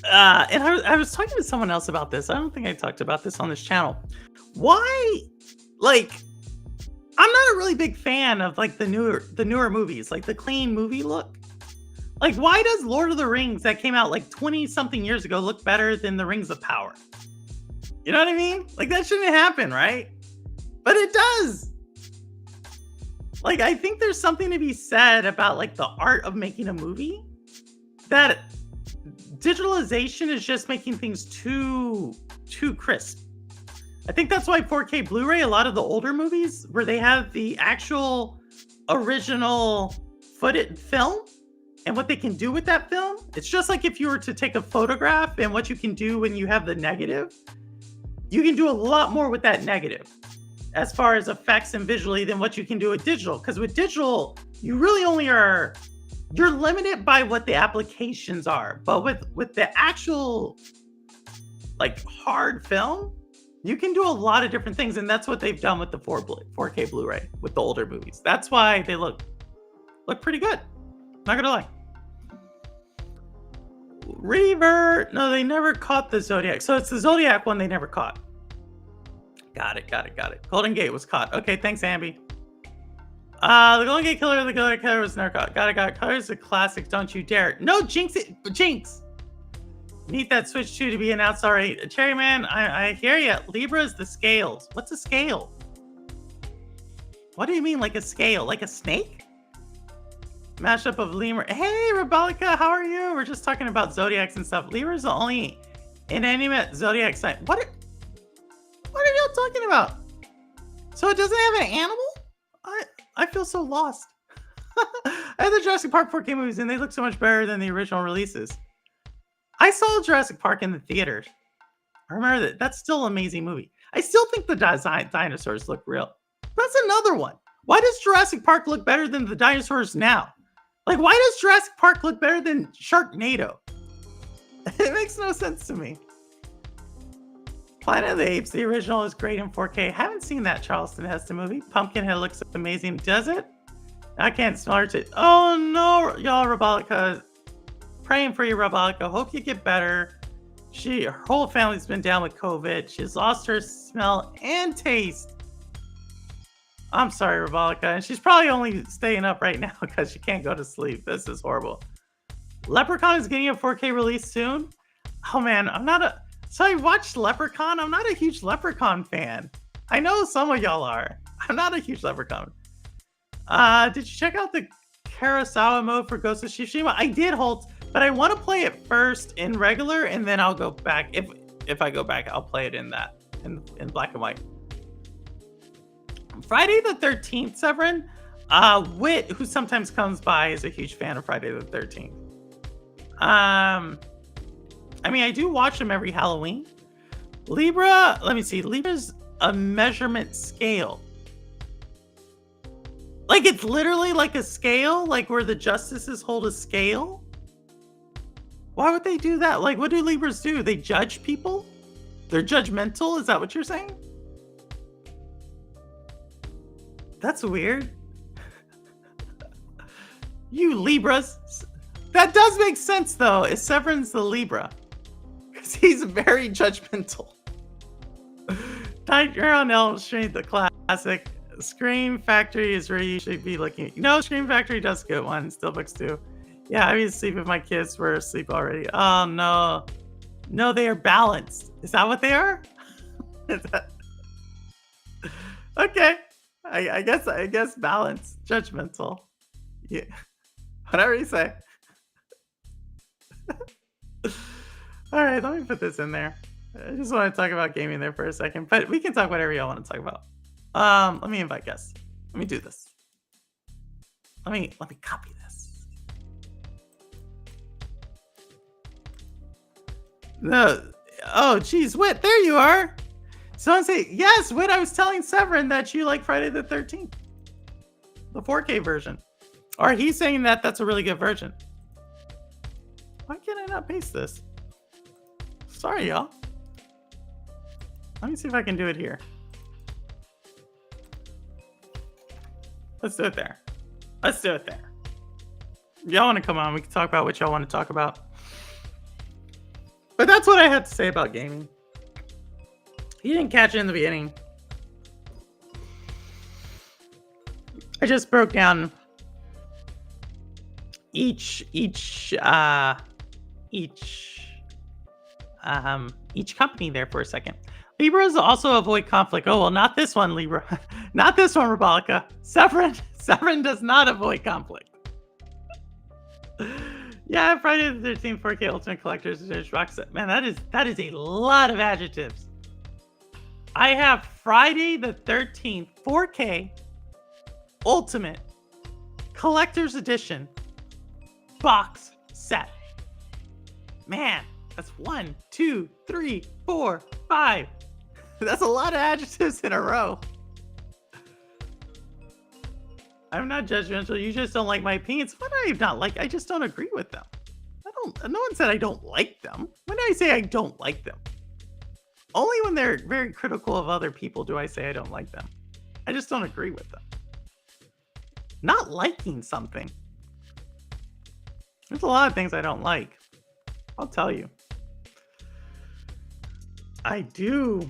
And I was talking to someone else about this. I don't think I talked about this on this channel. Why, like, I'm not a really big fan of like the newer movies, like the clean movie look. Like, why does Lord of the Rings that came out like 20 something years ago look better than the Rings of Power? You know what I mean? Like that shouldn't happen, right? But it does. Like, I think there's something to be said about like the art of making a movie that digitalization is just making things too crisp. I think that's why 4K Blu-ray, a lot of the older movies where they have the actual original footage film and what they can do with that film, it's just like if you were to take a photograph and what you can do when you have the negative, you can do a lot more with that negative as far as effects and visually than what you can do with digital. Because with digital, you really only you're limited by what the applications are. But with the actual like hard film, you can do a lot of different things. And that's what they've done with the 4K Blu-ray with the older movies. That's why they look pretty good. Not gonna lie. Reaver, no, they never caught the Zodiac. So it's the Zodiac one they never caught. Got it. Golden Gate was caught. Okay, thanks, Ambi. The Golden Gate Killer, the Golden Gate Killer was never caught. Got it. Color's a classic, don't you dare. No, Jinx. Need that Switch 2 to be announced already. Cherry Man, I hear you. Libra is the scales. What's a scale? What do you mean, like a scale? Like a snake? Mashup of lemur. Hey, Rebelica, how are you? We're just talking about zodiacs and stuff. Libra is the only inanimate zodiac sign. What are y'all talking about? So it doesn't have an animal? I feel so lost. I had the Jurassic Park 4K movies and they look so much better than the original releases. I saw Jurassic Park in the theaters. I remember that. That's still an amazing movie. I still think the dinosaurs look real. That's another one. Why does Jurassic Park look better than the dinosaurs now? Like, why does Jurassic Park look better than Sharknado? It makes no sense to me. Planet of the Apes, the original, is great in 4K. Haven't seen that Charleston Heston movie. Pumpkinhead looks amazing. Does it? I can't smart it. Oh no, y'all, Robolica. Praying for you, Robolica. Hope you get better. Her whole family's been down with COVID. She's lost her smell and taste. I'm sorry, Robolica. And she's probably only staying up right now because she can't go to sleep. This is horrible. Leprechaun is getting a 4K release soon. Oh man, so I watched Leprechaun. I'm not a huge Leprechaun fan. I know some of y'all are. I'm not a huge Leprechaun. Did you check out the Kurosawa mode for Ghost of Tsushima? I did, Holt, but I want to play it first in regular, and then I'll go back. If I go back, I'll play it in black and white. Friday the 13th, Severin. Wit, who sometimes comes by, is a huge fan of Friday the 13th. I mean, I do watch them every Halloween. Libra, let me see. Libra's a measurement scale. Like, it's literally like a scale, like where the justices hold a scale. Why would they do that? Like, what do Libras do? They judge people? They're judgmental? Is that what you're saying? That's weird. You Libras. That does make sense, though, if Severin's the Libra. Because he's very judgmental. Nightmare on Elm Street, the classic. Scream Factory is where you should be looking. Scream Factory does good ones. Steelbooks too. Yeah, I mean, sleep if my kids were asleep already. Oh, no. No, they are balanced. Is that what they are? Okay. I guess balanced. Judgmental. Yeah. Whatever you say. All right, let me put this in there. I just want to talk about gaming there for a second, but we can talk whatever y'all want to talk about. Let me invite guests. Let me do this. Let me copy this. No. Oh, geez, Wit, there you are. Someone say, yes, Wit, I was telling Severin that you like Friday the 13th. The 4K version. Or he's saying that that's a really good version. Why can't I not paste this? Sorry, y'all. Let me see if I can do it here. Let's do it there. Let's do it there. Y'all want to come on? We can talk about what y'all want to talk about. But that's what I had to say about gaming. You didn't catch it in the beginning. I just broke down each company there for a second. Libras also avoid conflict. Oh, well, not this one, Libra. Not this one, Robolica. Severin does not avoid conflict. Yeah, Friday the 13th 4K Ultimate Collector's Edition box set. Man, that is a lot of adjectives. I have Friday the 13th 4K Ultimate Collector's Edition box set. Man, that's 1, 2, 3, 4, 5. That's a lot of adjectives in a row. I'm not judgmental. You just don't like my opinions. What do I not like? I just don't agree with them. No one said I don't like them. When do I say I don't like them? Only when they're very critical of other people do I say I don't like them. I just don't agree with them. Not liking something. There's a lot of things I don't like. I'll tell you. I do.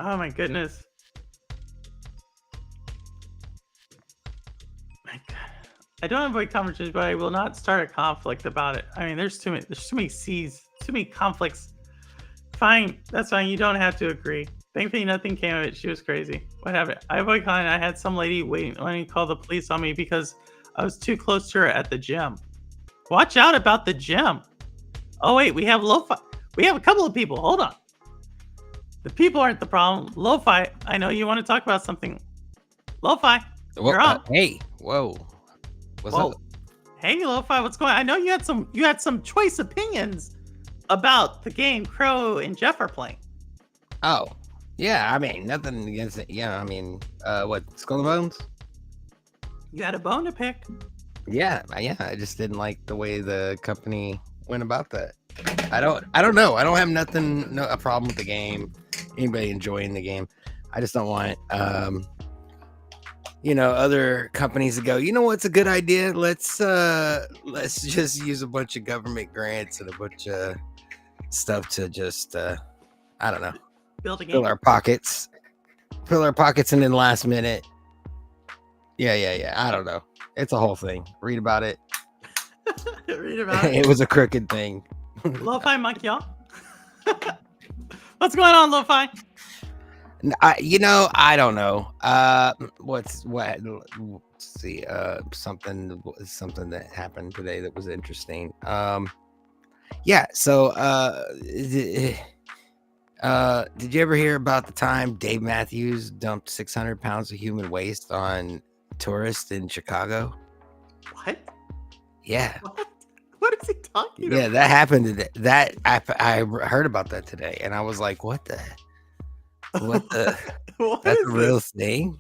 Oh my goodness. My God. I don't avoid conversations, but I will not start a conflict about it. I mean, there's too many C's, too many conflicts. Fine, that's fine. You don't have to agree. Thankfully, nothing came of it. She was crazy. What happened? I avoid calling. I had some lady waiting to call the police on me because I was too close to her at the gym. Watch out about the gym. Oh wait, we have Lo-Fi. We have a couple of people. Hold on. The people aren't the problem. Lo-Fi, I know you want to talk about something. Lo-Fi, you're on. Hey, whoa. What's up? Hey, Lo-Fi, what's going on? I know you had some choice opinions about the game Crow and Jeff are playing. Oh, yeah. I mean, nothing against it. Yeah, I mean, what? Skull and Bones? You had a bone to pick. Yeah, yeah. I just didn't like the way the company went about that. I don't know. I don't have nothing, no a problem with the game. Anybody enjoying the game. I just don't want other companies to go, you know what's a good idea? Let's just use a bunch of government grants and a bunch of stuff to just I don't know, Build a fill game. our pockets. Fill our pockets and then last minute. Yeah. I don't know. It's a whole thing. Read about it. Read about it. It was a crooked thing. Lo-fi Mike, y'all. What's going on, Lo-fi? I don't know. Let's see. Something that happened today that was interesting. Yeah. So, did you ever hear about the time Dave Matthews dumped 600 pounds of human waste on tourists in Chicago? What? Yeah. What is he talking Yeah, about? that happened today. That I heard about that today, and I was like, "What the? What the? What That's is a real this? thing?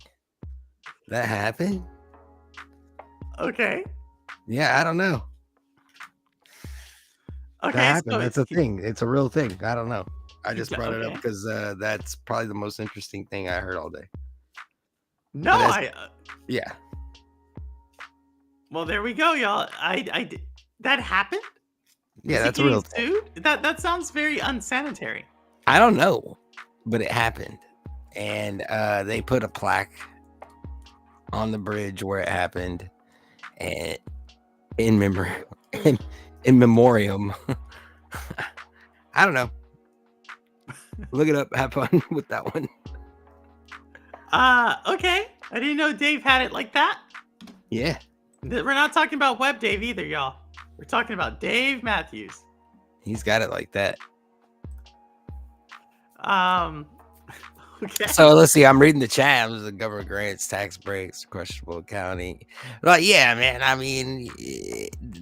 That happened? Okay. Yeah, I don't know. That Okay. happened. So That's a thing. It's a real thing. I don't know. I just brought it up okay. because that's probably the most interesting thing I heard all day. No, But yeah. Well, there we go, y'all. That happened. Yeah, Is that's he a real getting thing. sued? That sounds very unsanitary. I don't know, but it happened, and they put a plaque on the bridge where it happened, and in memory, in memoriam. I don't know. Look it up. Have fun with that one. Okay. I didn't know Dave had it like that. Yeah, We're not talking about Web Dave either, y'all. We're talking about Dave Matthews. he's got it like that. Okay. So let's see. I'm reading the chat. The government grants, tax breaks, questionable accounting. Like, yeah, man. I mean,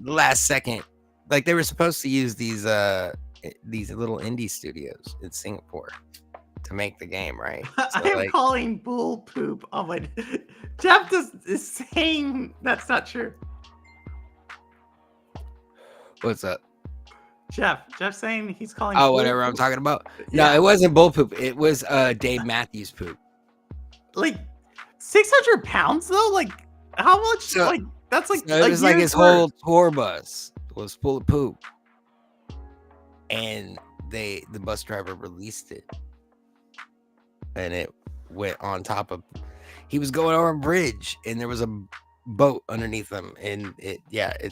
last second, like they were supposed to use these little indie studios in Singapore to make the game, right? So, I am calling bull poop. Oh my! Jeff is saying that's not true. What's up? Jeff's saying he's calling. Oh, bull whatever I'm poop. talking about. No, it wasn't bull poop. It was Dave Matthews poop. Like 600 pounds though. Like how much? So- like that's like So it was like year's his whole worth. tour bus was full of poop, and the bus driver released it, and it went on top of. He was going over a bridge, and there was a boat underneath him, and it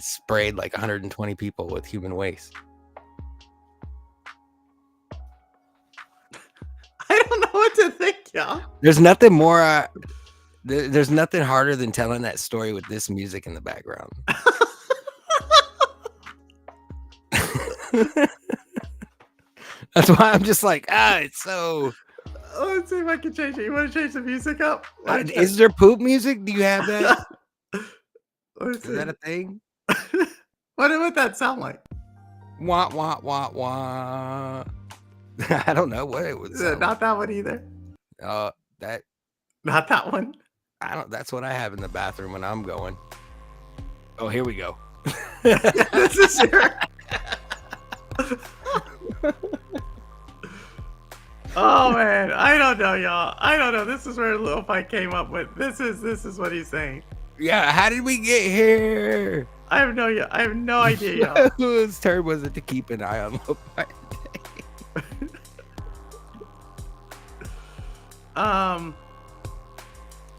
sprayed like 120 people with human waste. I don't know what to think, y'all. There's nothing more. There's nothing harder than telling that story with this music in the background. That's why I'm just like, it's so. Let's see if I can change it. You want to change the music up? Is there poop music? Do you have that? Let's Is see. that a thing? What would that sound like? Wah wah wah wah. I don't know what it was. Not that one either. That Not that one. I don't. That's what I have in the bathroom when I'm going. Oh, here we go. This is your. Oh man, I don't know, y'all. I don't know. This is where Lo-Fi came up with. This is what he's saying. Yeah. How did we get here? I have no idea, y'all. Whose turn was it to keep an eye on Lo-Fi?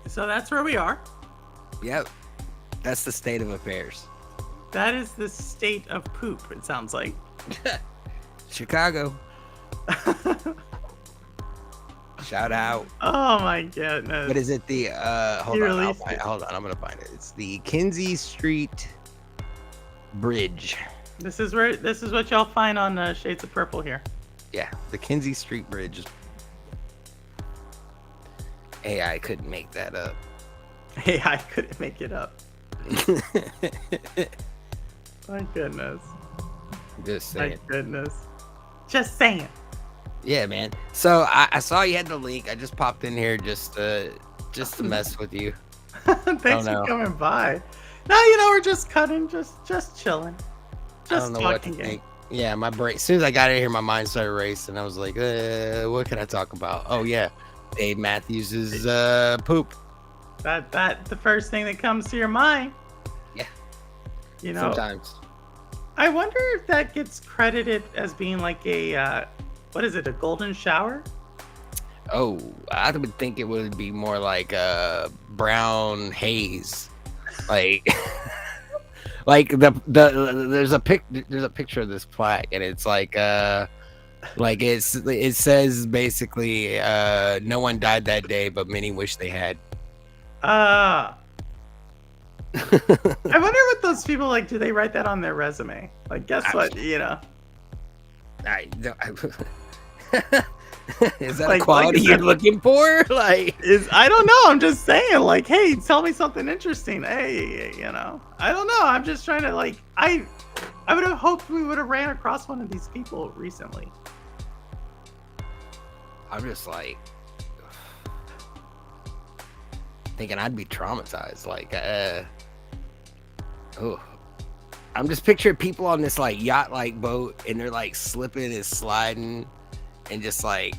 So that's where we are. Yep. That's the state of affairs. That is the state of poop, it sounds like. Chicago. Shout out. Oh my goodness. What is it? The hold He on, released it. hold on, I'm gonna find it. It's the Kinsey Street Bridge. This is what y'all find on Shades of Purple here. Yeah, the Kinsey Street Bridge. AI couldn't make that up. Hey, I couldn't make it up. My goodness. Just saying. My goodness. Just saying. Yeah, man. So I saw you had the link. I just popped in here just to mess with you. Thanks know. for coming by. No, we're just cutting, just chilling, I don't just know what to talking game. think. Yeah, my brain. As soon as I got in here, my mind started racing. I was like, "What can I talk about?" Oh yeah, Dave Matthews' poop. That the first thing that comes to your mind. Yeah, You know, sometimes. I wonder if that gets credited as being like a what is it, a golden shower? Oh, I would think it would be more like a brown haze, like like there's a picture of this plaque, and it's like it says basically no one died that day, but many wish they had. Uh I wonder what those people like. Do they write that on their resume? Like, guess I, what? I, is that a Like quality is you're that, looking for? Like, is I don't know. I'm just saying. Like, hey, tell me something interesting. Hey, I don't know. I'm just trying to like. I would have hoped we would have ran across one of these people recently. I'm just like thinking I'd be traumatized. Like, oh, I'm just picturing people on this like yacht like boat, and they're like slipping and sliding and just like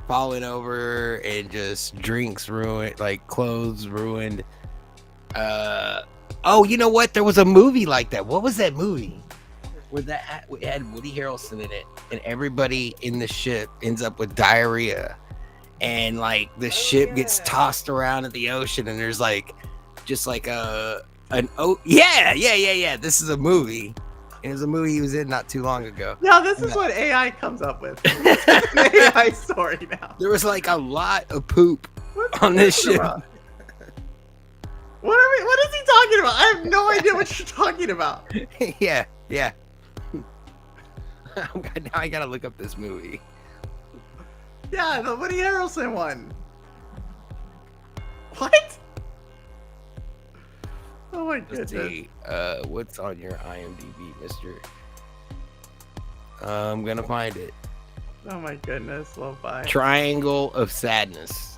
falling over, and just drinks ruined, like clothes ruined. Oh, you know what? There was a movie like that. What was that movie? Where it had Woody Harrelson in it, and everybody in the ship ends up with diarrhea, and like the ship gets tossed around at the ocean, and there's like just like yeah. This is a movie. It was a movie he was in not too long ago. Now this is what AI comes up with. It's an AI story now. There was like a lot of poop What's on this ship. about? What is he talking about? I have no idea what you're talking about. yeah. Now I gotta look up this movie. Yeah, the Woody Harrelson one. What? Oh my Let's goodness. see. What's on your IMDb, mister? I'm gonna find it. Oh my goodness, Lo-Fi. Triangle of Sadness.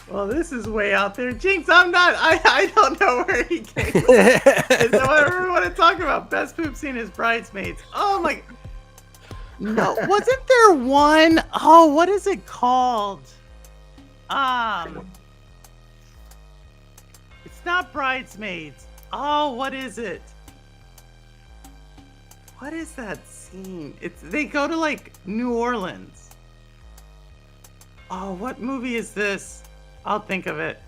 Well, this is way out there. Jinx, I don't know where he came from. Is that whatever we want to talk about? Best poop scene is Bridesmaids. Oh my. No, wasn't there one? Oh, what is it called? It's not Bridesmaids. Oh, what is it? What is that scene? They go to like New Orleans. Oh, what movie is this? I'll think of it.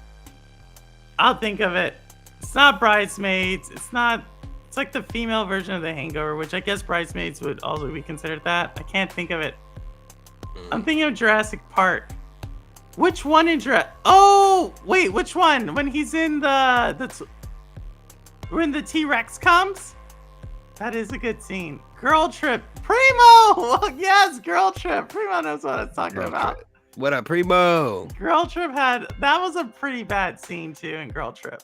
It's not Bridesmaids. It's like the female version of The Hangover, which I guess Bridesmaids would also be considered that. I can't think of it. I'm thinking of Jurassic Park. Which one in Jurassic? Oh, wait, which one? When he's in when the T-Rex comes? That is a good scene. Girl Trip. Primo! Yes, Girl Trip. Primo knows what I'm talking about. Trip. What up, Primo? Girl Trip that was a pretty bad scene too in Girl Trip.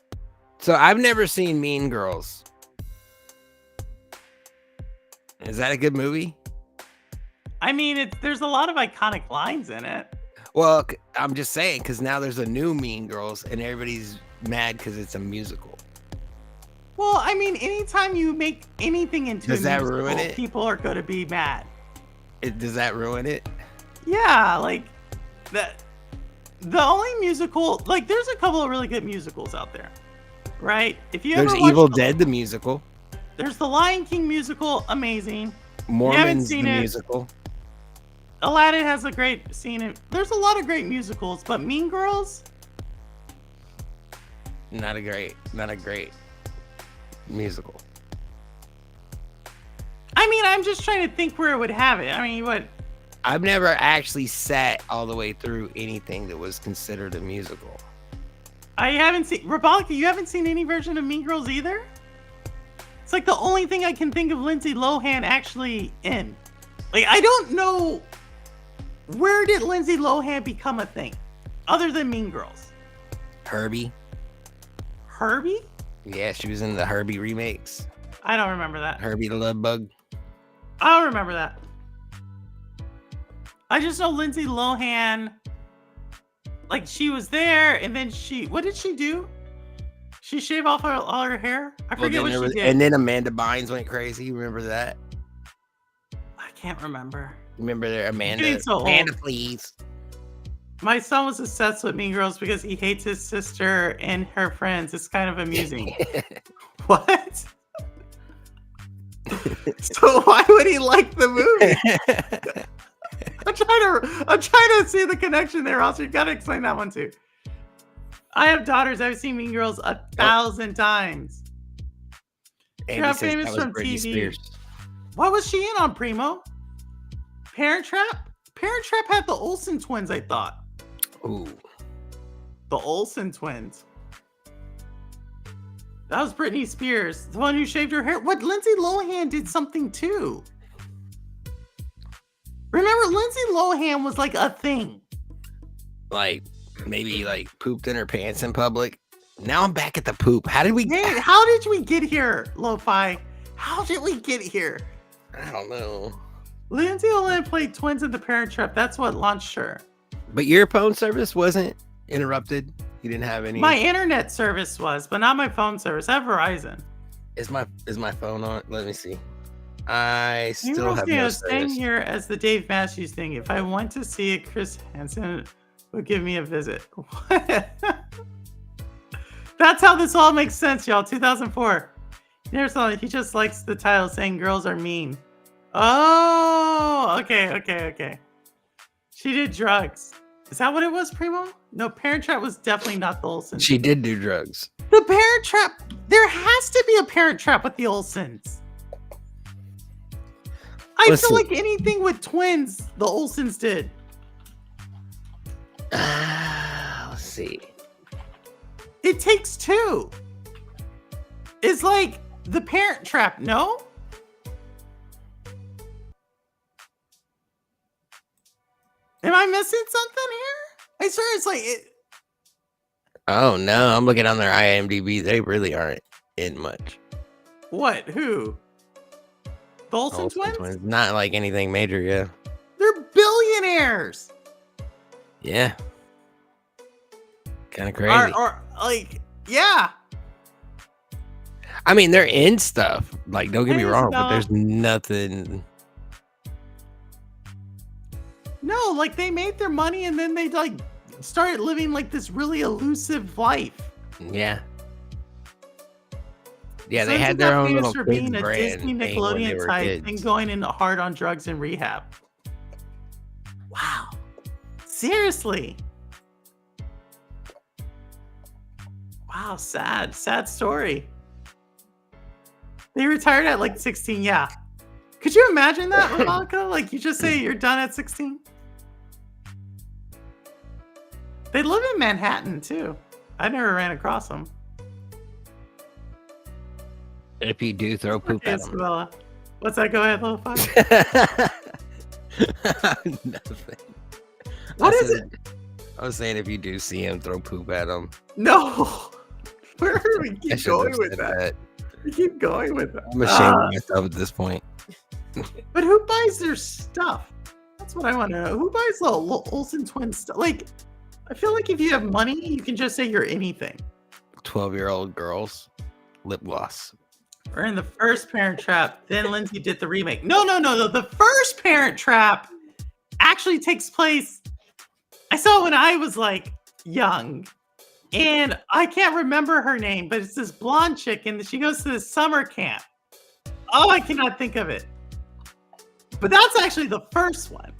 So I've never seen Mean Girls. Is that a good movie? I mean, there's a lot of iconic lines in it. Well, I'm just saying, because now there's a new Mean Girls, and everybody's mad because it's a musical. Well, I mean, anytime you make anything into Does a that musical, ruin it? people are going to be mad. Does that ruin it? Yeah, like the only musical, like there's a couple of really good musicals out there, right? If you There's ever watch Evil Dead the musical. There's the Lion King musical, amazing. Mormon's the seen it. musical. Aladdin has a great scene. There's a lot of great musicals, but Mean Girls, Not a great musical. I mean, I'm just trying to think where it would have it. I mean, what? I've never actually sat all the way through anything that was considered a musical. I haven't seen Rebolica. You haven't seen any version of Mean Girls either. It's like the only thing I can think of Lindsay Lohan actually in. Like, I don't know, where did Lindsay Lohan become a thing other than Mean Girls? Herbie. Herbie? Yeah, she was in the Herbie remakes. I don't remember that. Herbie the Love Bug. I don't remember that. I just know Lindsay Lohan, like she was there, and then what did she do? She shaved off all her hair. I Well, forget what she did. and then Amanda Bynes went crazy. You remember that? I can't remember. Remember there, Amanda? Getting so Amanda, old. please. My son was obsessed with Mean Girls because he hates his sister and her friends. It's kind of amusing. What? So why would he like the movie? I'm trying to see the connection there. Also, you gotta explain that one too. I have daughters. I've seen Mean Girls 1,000 times. Andy Got says famous that was from Britney TV. Spears. What was she in on, Primo? Parent Trap? Parent Trap had the Olsen twins, I thought. Ooh. The Olsen twins. That was Britney Spears, the one who shaved her hair. What? Lindsay Lohan did something too. Remember, Lindsay Lohan was like a thing. Like, maybe like pooped in her pants in public. Now I'm back at the poop. How did we? Hey, how did we get here, Lo-Fi? How did we get here? I don't know. Lindsay Lohan played twins in The Parent Trap. That's what launched her. But your phone service wasn't interrupted. You didn't have any. My internet service was, but not my phone service. I have Verizon. Is my phone on? Let me see. I still have no Same service. here as the Dave Matthews thing. If I went to see it, Chris Hansen would give me a visit. What? That's how this all makes sense, y'all. 2004. There's something. He just likes the title saying girls are mean. Oh, okay. She did drugs. Is that what it was, Primo? No, Parent Trap was definitely not the Olsens. She did do drugs. The Parent Trap. There has to be a Parent Trap with the Olsens. I Listen. feel like anything with twins, the Olsens did. Let's see. It Takes Two. It's like the Parent Trap, no? Am I missing something here? I swear it's like it. Oh no, I'm looking on their IMDb. They really aren't in much. What? Who? The Olsen twins? Not like anything major, yeah. They're billionaires. Yeah. Kind of crazy. Or like, yeah. I mean, they're in stuff. Like, don't get me Hey, wrong, but Isabella. there's nothing. No, like they made their money and then they like started living like this really elusive life. Yeah. Yeah, they Sons had got their own famous little for kids being a brand Disney thing when they Nickelodeon were type kids. and going into hard on drugs and rehab. Wow. Seriously. Wow, sad story. They retired at like 16, yeah. Could you imagine that, Rebecca? Like you just say you're done at 16? They live in Manhattan too. I never ran across them. If you do throw poop Okay, at them. Isabella. What's that? Go ahead, Lo-Fi. Nothing. What is it? I was saying if you do see him, throw poop at him. No. Where are we I keep shouldn't going have with said that? We keep going with that. I'm ashamed of myself at this point. But who buys their stuff? That's what I want to know. Who buys the Olsen twins stuff? Like, I feel like if you have money, you can just say you're anything. 12-year-old girls, lip gloss. We're in the first Parent Trap. Then Lindsay did the remake. No. The first Parent Trap actually takes place. I saw it when I was like young. And I can't remember her name, but it's this blonde chick, and she goes to this summer camp. Oh, I cannot think of it. But that's actually the first one.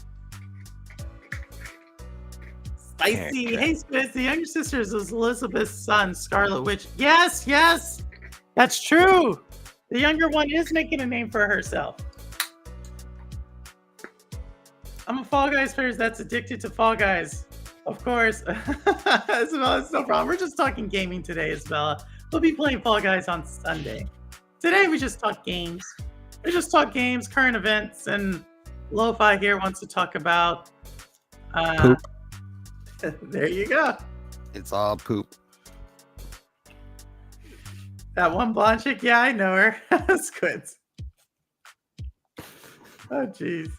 Spicy. Hey, Spitz, the younger sister is Elizabeth's son, Scarlet Witch. Yes, that's true. The younger one is making a name for herself. I'm a Fall Guys player that's addicted to Fall Guys. Of course. Isabella, it's no problem. We're just talking gaming today, Isabella. We'll be playing Fall Guys on Sunday. Today, we just talk games. We just talk games, current events, and Lo-Fi here wants to talk about... Poop. There you go. It's all poop. That one blonde chick, yeah, I know her. Squids. Oh, jeez.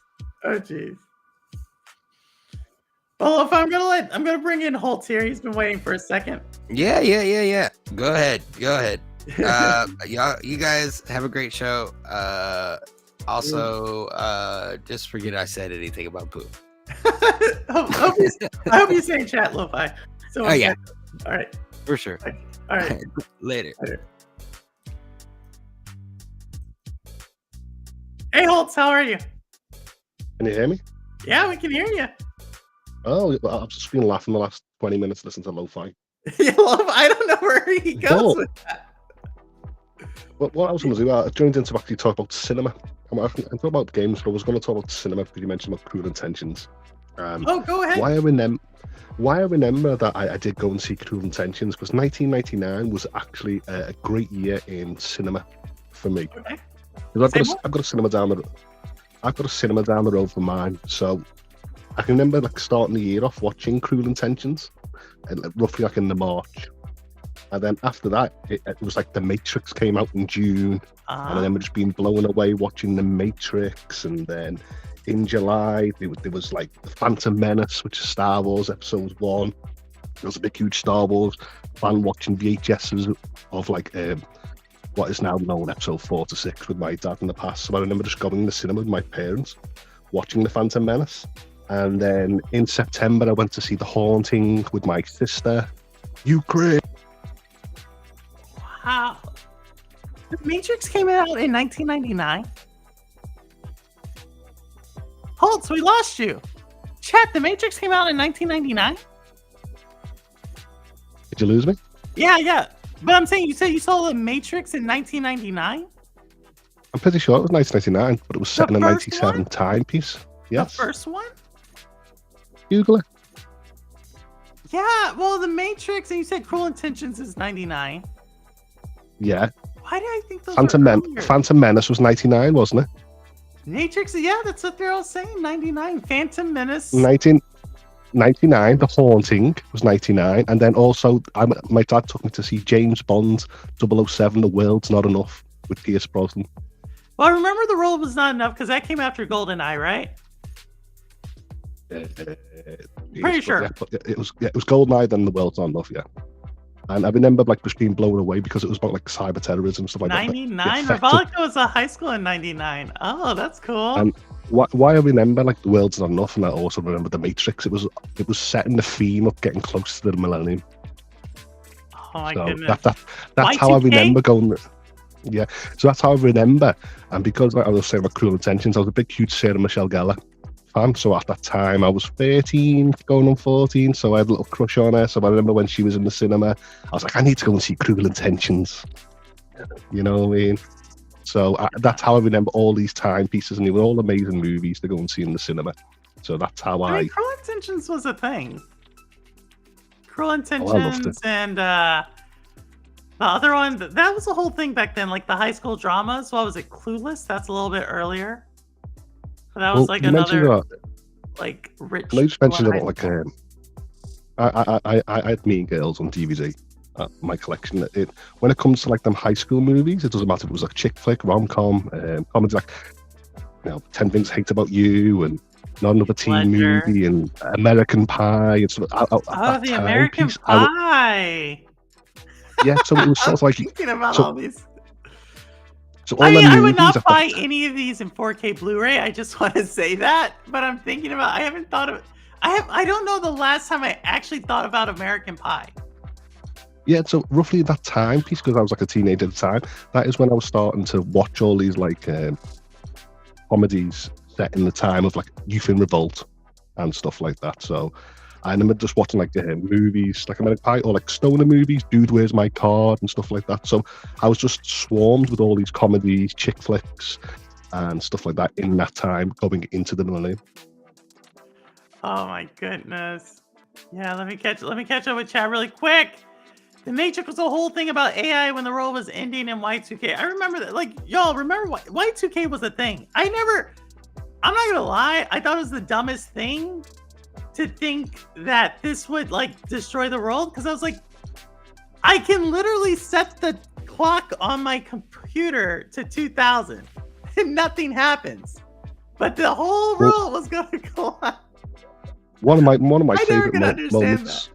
Well, if I'm gonna bring in Holtz here. He's been waiting for a second. Yeah. Go ahead. You guys have a great show. Also, just forget I said anything about poop. I hope you say in chat, Lo-Fi. So Oh, yeah. All right. For sure. All right. Later. Hey, Holtz, how are you? Can you hear me? Yeah, we can hear you. Oh, I've just been laughing the last 20 minutes listening to Lo-Fi. Yeah, I don't know where he goes with that. But what I was going to do, I joined in to actually talk about cinema. I'm talk about games, but I was going to talk about cinema because you mentioned about Cruel Intentions. Go ahead. Why I remember that I did go and see Cruel Intentions because 1999 was actually a great year in cinema for me. Okay. I've got a cinema down the road from mine, so I can remember like starting the year off watching Cruel Intentions, and roughly like in the March, and then after that it was like The Matrix came out in June, and I remember just being blown away watching The Matrix, and then in July there was like The Phantom Menace, which is Star Wars Episode 1. There was a big huge Star Wars fan watching VHSs of like what is now known Episode 4 to 6 with my dad in the past. So I remember just going to the cinema with my parents, watching The Phantom Menace. And then in September, I went to see The Haunting with my sister. Ukraine. Wow. The Matrix came out in 1999? Holtz, we lost you. Chat, The Matrix came out in 1999? Did you lose me? Yeah. But I'm saying, you said you saw The Matrix in 1999? I'm pretty sure it was 1999, but it was set in a 97 timepiece. Yes. The first one? Google it. Yeah, well, The Matrix, and you said Cruel Intentions is 99. Yeah. Why did I think those Phantom were Menace was 99, wasn't it? Matrix, yeah, that's what they're all saying, 99. Phantom Menace. 1999, The Haunting was 99, and then also my dad took me to see James Bond 007, The World's Not Enough with Pierce Brosnan. Well, I remember The World Was Not Enough because that came after GoldenEye, right? Pretty sure. It was GoldenEye, then The World's Not Enough, yeah. And I remember like just being blown away because it was about like cyber terrorism stuff like 99? that. 99. Ravalica was a high school in 99. Oh, that's cool. And why I remember like The World's Not Enough, and I also remember The Matrix. It was setting the theme of getting close to the millennium. Oh my goodness. That's how I remember going. Yeah, so that's how I remember. And because like I was saying about Cruel Intentions, I was a big, huge Sarah Michelle Gellar fan. So at that time, I was 13, going on 14. So I had a little crush on her. So I remember when she was in the cinema, I was like, I need to go and see Cruel Intentions. You know what I mean? So that's how I remember all these timepieces, and they were all amazing movies to go and see in the cinema. So that's how I mean, Cruel Intentions was a thing. Cruel Intentions and the other one, that was the whole thing back then, like the high school dramas. What was it, Clueless? That's a little bit earlier. But that was like another like rich. I just mentioned about like I had Mean Girls on DVD. My collection. When it comes to like them high school movies, it doesn't matter if it was like chick flick, rom-com, comedy like 10 Things I Hate About You and Not Another Teen Movie and American Pie and stuff. The American Pie. Yeah, so it was sort of like thinking about all these. So I would not buy any of these in 4K Blu-ray. I just want to say that, but I'm thinking about. I haven't thought of. I don't know the last time I actually thought about American Pie. Yeah, so roughly that time piece, because I was like a teenager at the time, that is when I was starting to watch all these like comedies set in the time of like Youth in Revolt and stuff like that. So I remember just watching like movies like American Pie or like stoner movies, Dude, Where's My Card and stuff like that. So I was just swarmed with all these comedies, chick flicks and stuff like that in that time going into the millennium. Oh my goodness. Yeah, let me catch up with chat really quick. The Matrix was a whole thing about AI when the world was ending in Y2K. I remember that. Like, y'all remember Y2K was a thing. I'm not gonna lie, I thought it was the dumbest thing to think that this would like destroy the world, because I was like, I can literally set the clock on my computer to 2000 and nothing happens, but the whole world was gonna go on. one of my I never favorite could understand moments.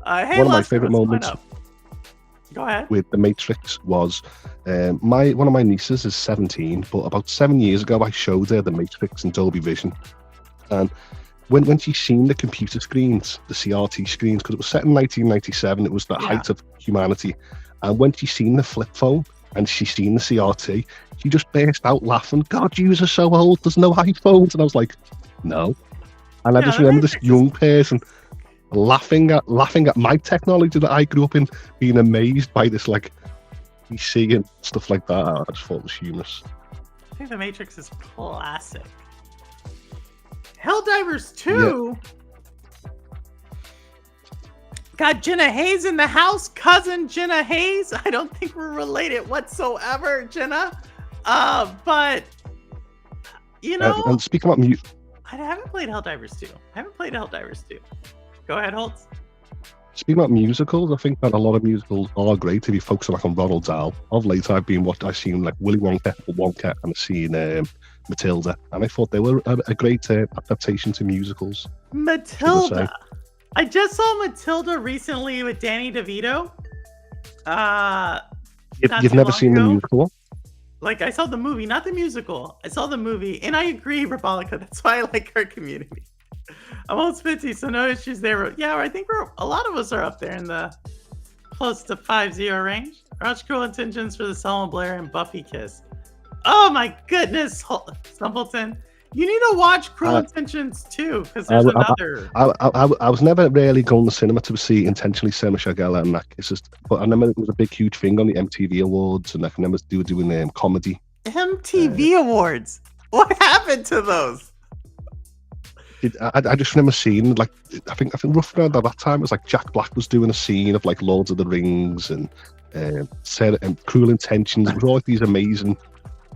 that. Hey, One of my Lester, favorite what's going moments up? Go ahead. with The Matrix was one of my nieces is 17, but about 7 years ago I showed her The Matrix in Dolby Vision, and when she's seen the computer screens, the CRT screens, because it was set in 1997, it was the Yeah. height of humanity, and when she's seen the flip phone and she's seen the CRT, she just burst out laughing. God, you are so old. There's no iPhones, and I was like, no. And I Yeah, just The remember this Matrix is young person laughing at my technology that I grew up in, being amazed by this like PC and stuff like that. I just thought it was humorous. I think The Matrix is classic. Helldivers 2 got Jenna Haze in the house. Cousin Jenna Haze. I don't think we're related whatsoever, Jenna. But you know, And speaking about I haven't played Helldivers 2. Go ahead, Holtz. speaking about musicals, I think that a lot of musicals are great if you focus on Ronald Dahl. Of late, I've seen like Willy Wonka, and I've seen Matilda, and I thought they were a great adaptation to musicals. Matilda. I just saw Matilda recently with Danny DeVito. Not You've too never long seen the ago. musical? Like, I saw the movie, not the musical. I saw the movie, and I agree, Rebolica. That's why I like our community. I'm almost 50, so no issues there. Yeah, I think a lot of us are up there in the close to 5-0 range. Watch Cruel Intentions for the Selma Blair and Buffy kiss. Oh my goodness, Stumpleton. You need to watch Cruel Intentions too, because there's another. I was never really going to cinema to see intentionally Sarah Shagella and that kisses, but I remember it was a big, huge thing on the MTV Awards, and I remember they were doing comedy. MTV Awards. What happened to those? I just remember seeing, like, I think roughly around that time it was like Jack Black was doing a scene of like Lords of the Rings and Sarah and Cruel Intentions. It was all like these amazing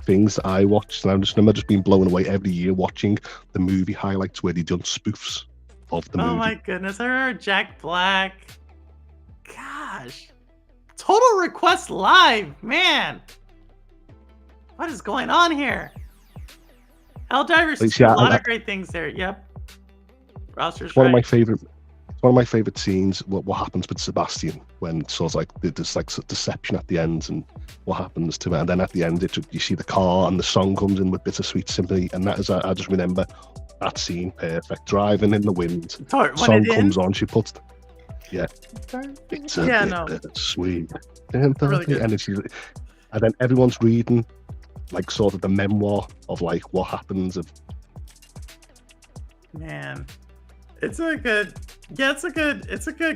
things that I watched, and I just remember just being blown away every year watching the movie highlights where they done spoofs of the movie. Oh my goodness, I remember Jack Black. Gosh. Total Request Live, man. What is going on here? Helldivers 2, a lot of great things there. Yep. Roster's one of my favorite scenes. What happens with Sebastian when sort of like there's like deception at the end, and what happens to it, and then at the end you see the car and the song comes in with Bittersweet Symphony, and that is I just remember that scene perfect. Driving in the wind, song comes on, she puts it's sweet, really and then everyone's reading like sort of the memoir of like what happens of. Man, it's a good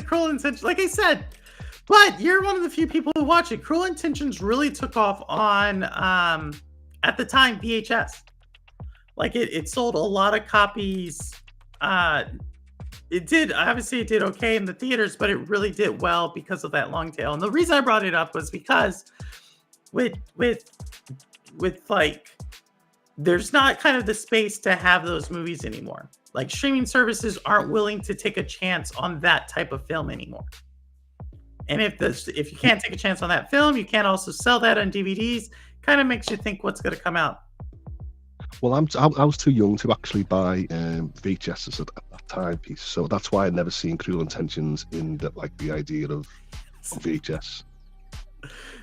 Cruel Intentions. Like I said, but you're one of the few people who watch it. Cruel Intentions really took off on at the time VHS. Like it sold a lot of copies. It did okay in the theaters, but it really did well because of that long tail. And the reason I brought it up was because with like, there's not kind of the space to have those movies anymore. Like, streaming services aren't willing to take a chance on that type of film anymore. And if you can't take a chance on that film, you can't also sell that on DVDs. Kind of makes you think what's going to come out. Well, I was too young to actually buy VHSs at that time piece, so that's why I'd never seen Cruel Intentions in the idea of VHS.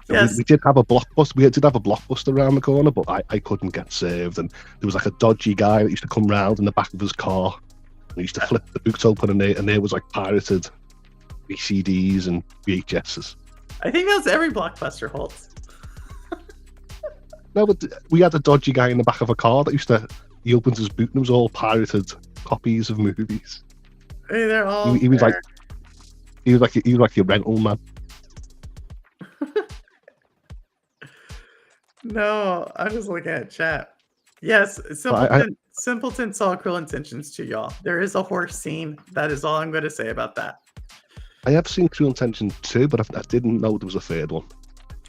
Yes. We did have a blockbuster. We did have a blockbuster around the corner, but I couldn't get served. And there was like a dodgy guy that used to come round in the back of his car. And he used to flip the boot open, and there was like pirated VCDs and VHSs. I think that's every blockbuster holds. No, but we had a dodgy guy in the back of a car that he opened his boot and it was all pirated copies of movies. Hey, they're all. He was like your rental man. No, I'm just looking at chat. Yes, Simpleton saw Cruel Intentions too, y'all. There is a horse scene. That is all I'm going to say about that. I have seen Cruel Intentions 2, but I didn't know there was a third one.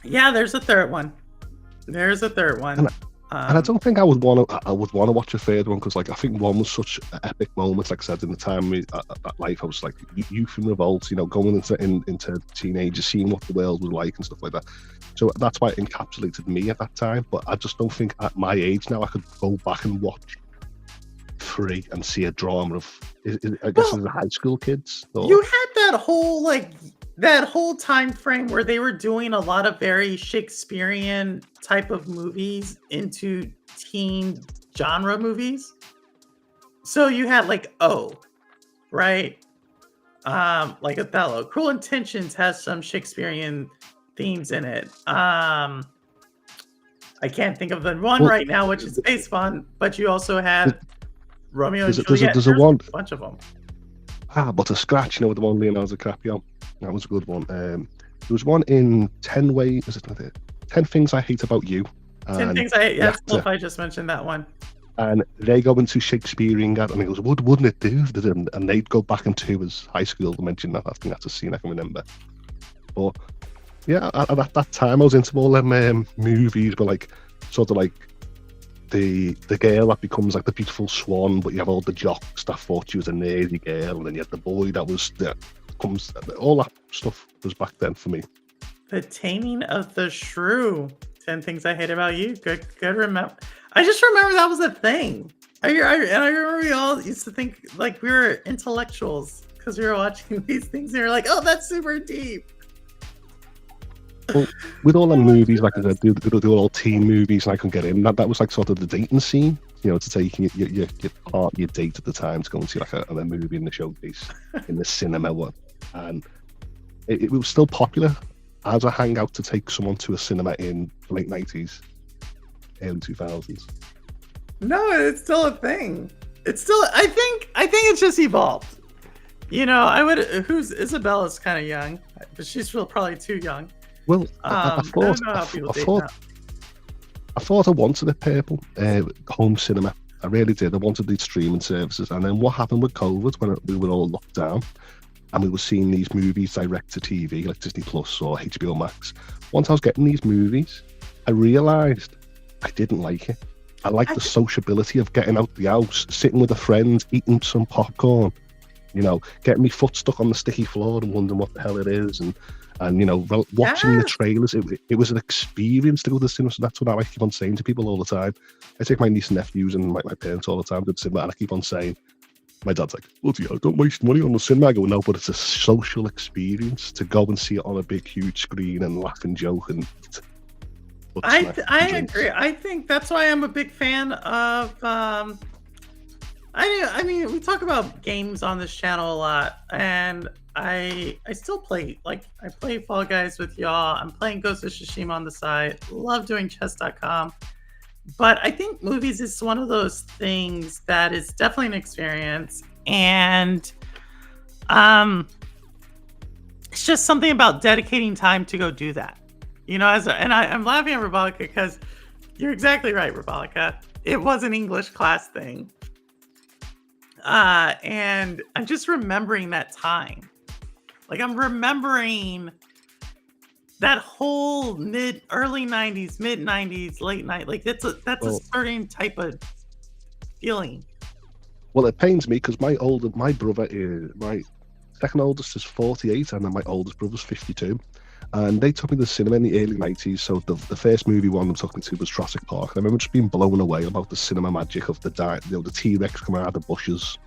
Yeah, there's a third one. And I don't think I would want to watch a third one, because like I think one was such an epic moment. Like I said, in the time that life, I was like youth and revolt, going into teenagers, seeing what the world was like and stuff like that. So that's why it encapsulated me at that time. But I just don't think at my age now I could go back and watch free and see a drama of, I guess, Well, it's high school kids. Or you had that whole time frame where they were doing a lot of very Shakespearean type of movies into teen genre movies. So you had like right? Like Othello. Cruel Intentions has some Shakespearean themes in it. I can't think of the one well, right now, which is based on, but you also th- had Romeo and there's Juliet. a There's one. a bunch of them. But a scratch, the one Leonardo DiCaprio. That was a good one. There was one in 10 ways. Was it 10 Things I Hate About You? 10 Things I Hate. Yeah, cool if I just mentioned that one. And they go into Shakespearean, and he goes, wouldn't it do? And they'd go back into his high school to mention that. I think that's a scene I can remember. But yeah, at that time, I was into all them movies, but like, sort of like the girl that becomes like the beautiful swan, but you have all the jocks that thought she was a nerdy girl, and then you had the boy that was all that stuff was back then for me. The Taming of the Shrew. 10 Things I Hate About You. Good remember. I just remember that was a thing. And I remember we all used to think like we were intellectuals because we were watching these things and we were like, oh, that's super deep. Well, with all the movies, like I said, do all teen movies, and I can get in. That was like sort of the dating scene, to take your part of your date at the time to go and see like a movie in the showcase in the cinema. And it was still popular as a hangout to take someone to a cinema in the late 90s, early 2000s. No, it's still a thing. It's still, I think it's just evolved. Isabella's kind of young, but she's still probably too young. Well, I thought I wanted a purple home cinema. I really did. I wanted these streaming services. And then what happened with COVID when we were all locked down and we were seeing these movies direct to TV like Disney Plus or HBO Max. Once I was getting these movies, I realised I didn't like it. I liked the sociability of getting out the house, sitting with a friend, eating some popcorn, getting my foot stuck on the sticky floor and wondering what the hell it is, and watching the trailers. It was an experience to go to the cinema. So that's what I keep on saying to people all the time. I take my niece and nephews and my parents all the time to the cinema, and I keep on saying, my dad's like, bloody hell, don't waste money on the cinema. I go, no, but it's a social experience to go and see it on a big, huge screen and laugh and joke and I agree. I think that's why I'm a big fan of. I mean, we talk about games on this channel a lot, and I still play. Like, I play Fall Guys with y'all. I'm playing Ghost of Tsushima on the side. Love doing chess.com. But I think movies is one of those things that is definitely an experience, and it's just something about dedicating time to go do that. I'm laughing at Rebolica because you're exactly right, Rebolica. It was an English class thing. And I'm just remembering that time. Like, I'm remembering that whole early 90s, mid 90s, late night. Like, that's a certain type of feeling. Well, it pains me because my brother is, my second oldest is 48 and then my oldest brother's 52. And they took me to the cinema in the early 90s. So the first movie one them took me to was Jurassic Park. And I remember just being blown away about the cinema magic of the T-Rex coming out of the bushes.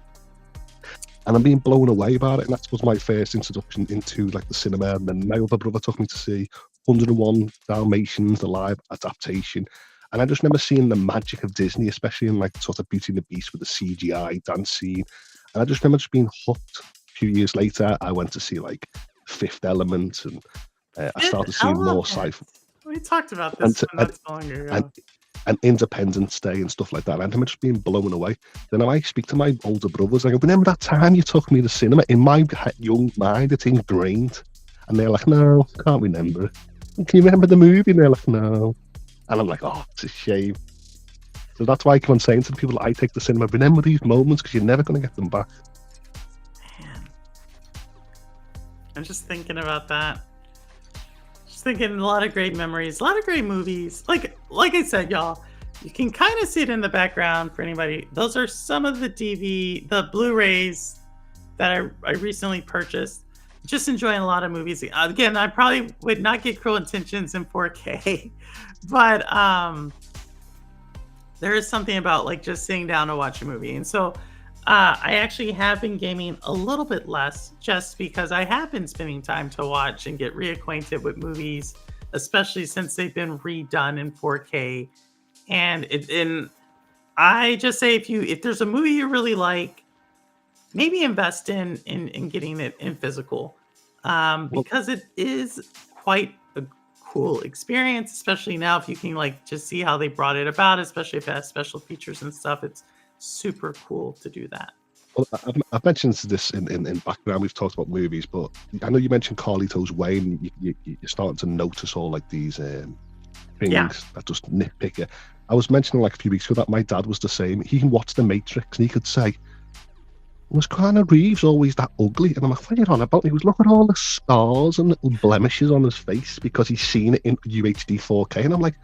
And I'm being blown away about it. And that was my first introduction into like the cinema. And then my other brother took me to see 101 Dalmatians, the live adaptation. And I just remember seeing the magic of Disney, especially in like sort of Beauty and the Beast with the CGI dance scene. And I just remember just being hooked. A few years later, I went to see like Fifth Element, and I started seeing more sci-fi. We talked about this not so long ago. And Independence Day and stuff like that. And I'm just being blown away. Then I speak to my older brothers. I go, remember that time you took me to cinema? In my young mind, it's ingrained. And they're like, no, can't remember. Can you remember the movie? And they're like, no. And I'm like, oh, it's a shame. So that's why I keep on saying to the people that I take to cinema, remember these moments because you're never going to get them back. Man. I'm just thinking about that. Thinking a lot of great memories, a lot of great movies. Like I said, y'all, you can kind of see it in the background for anybody. Those are some of the Blu-rays that I recently purchased. Just enjoying a lot of movies. Again, I probably would not get Cruel Intentions in 4K, but There is something about like just sitting down to watch a movie. And so I actually have been gaming a little bit less just because I have been spending time to watch and get reacquainted with movies, especially since they've been redone in 4K. And I just say if there's a movie you really like, maybe invest in getting it in physical, Well, because it is quite a cool experience, especially now if you can like just see how they brought it about, especially if it has special features and stuff. It's super cool to do that. I've mentioned this in background. We've talked about movies, but I know you mentioned Carlito's Way, and you're starting to notice all like these Yeah. things that just nitpick you. I was mentioning like a few weeks ago that my dad was the same. He can watch The Matrix and he could say, "Was Keanu Reeves always that ugly?" And I'm like, "What are you on about?" And he was, "Look at all the scars and little blemishes on his face because he's seen it in UHD 4K." And I'm like,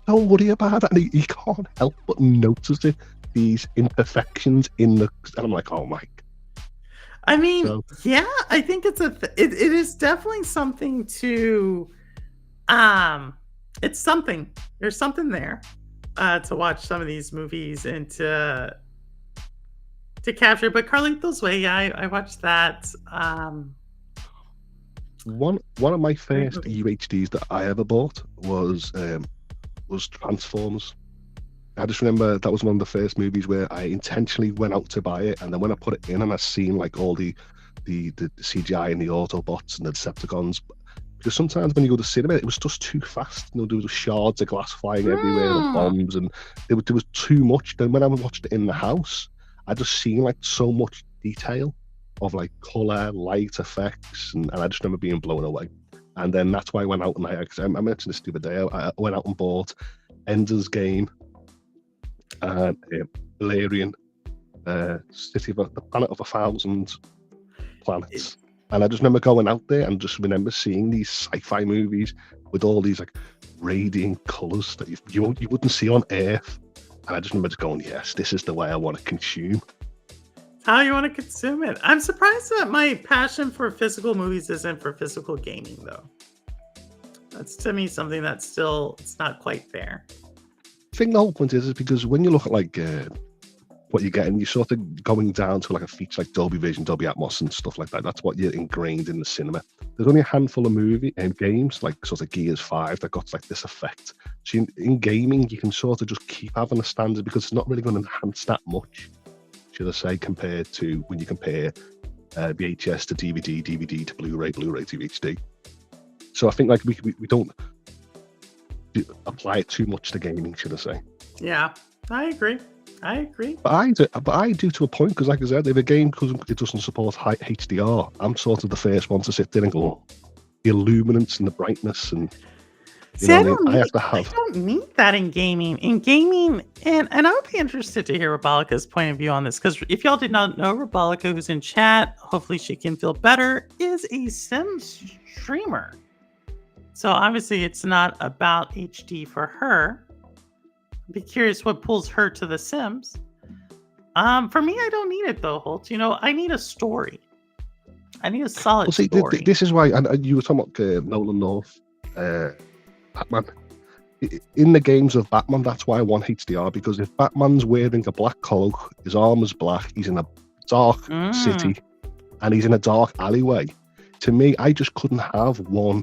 "Don't worry about it." And he can't help but notice it, these imperfections in the. And I'm like, "Oh my." I mean, So yeah, I think it is definitely something to um it's something. There's something there to watch some of these movies and to capture. But Carlito's Way, yeah, I watched that. one of my Great first movie. UHDs that I ever bought was Transformers. I just remember that was one of the first movies where I intentionally went out to buy it, and then when I put it in and I seen like all the CGI and the Autobots and the Decepticons, because sometimes when you go to cinema, it was just too fast. You know, there was shards of glass flying everywhere and Mm. bombs, and there was too much. Then when I watched it in the house, I just seen like so much detail of like color, light effects, and I just remember being blown away. And then that's why I went out and I mentioned this the other day. I went out and bought Ender's Game and Valerian, the Planet of a Thousand It- Planets. And I just remember going out there and just remember seeing these sci-fi movies with all these like radiant colors that you wouldn't see on Earth. And I just remember just going, yes, this is the way I want to consume. how you want to consume it. I'm surprised that my passion for physical movies isn't for physical gaming though. That's to me something that's still it's not quite there. I think the whole point is because when you look at like what you're getting, you're sort of going down to like a feature like Dolby Vision, Dolby Atmos, and stuff like that. That's what you're ingrained in the cinema. There's only a handful of movie and games like sort of Gears 5 that got like this effect. So in gaming, you can sort of just keep having a standard because it's not really going to enhance that much, should I say, compared to when you compare VHS to DVD, DVD to Blu-ray, Blu-ray to HD. So I think like we don't apply it too much to gaming, should I say? Yeah, I agree. I agree. But I do to a point because, like I said, if a game because it doesn't support high HDR, I'm sort of the first one to sit there and go, "Oh, the illuminance and the brightness," and you See, know I what I mean. don't I need have to I have. don't need that in gaming. In gaming, and I would be interested to hear Rabalika's point of view on this because if y'all did not know, Rabalika, who's in chat, hopefully she can feel better, is a sim streamer. So obviously, it's not about HD for her. I'd be curious what pulls her to The Sims. For me, I don't need it though, Holt. You know, I need a story. I need a Well, solid see, story. this is why, and you were talking about Nolan North, Batman. In the games of Batman, that's why I want HDR because if Batman's wearing a black cloak, his armor's black, he's in a dark Mm. city, and he's in a dark alleyway. To me, I just couldn't have one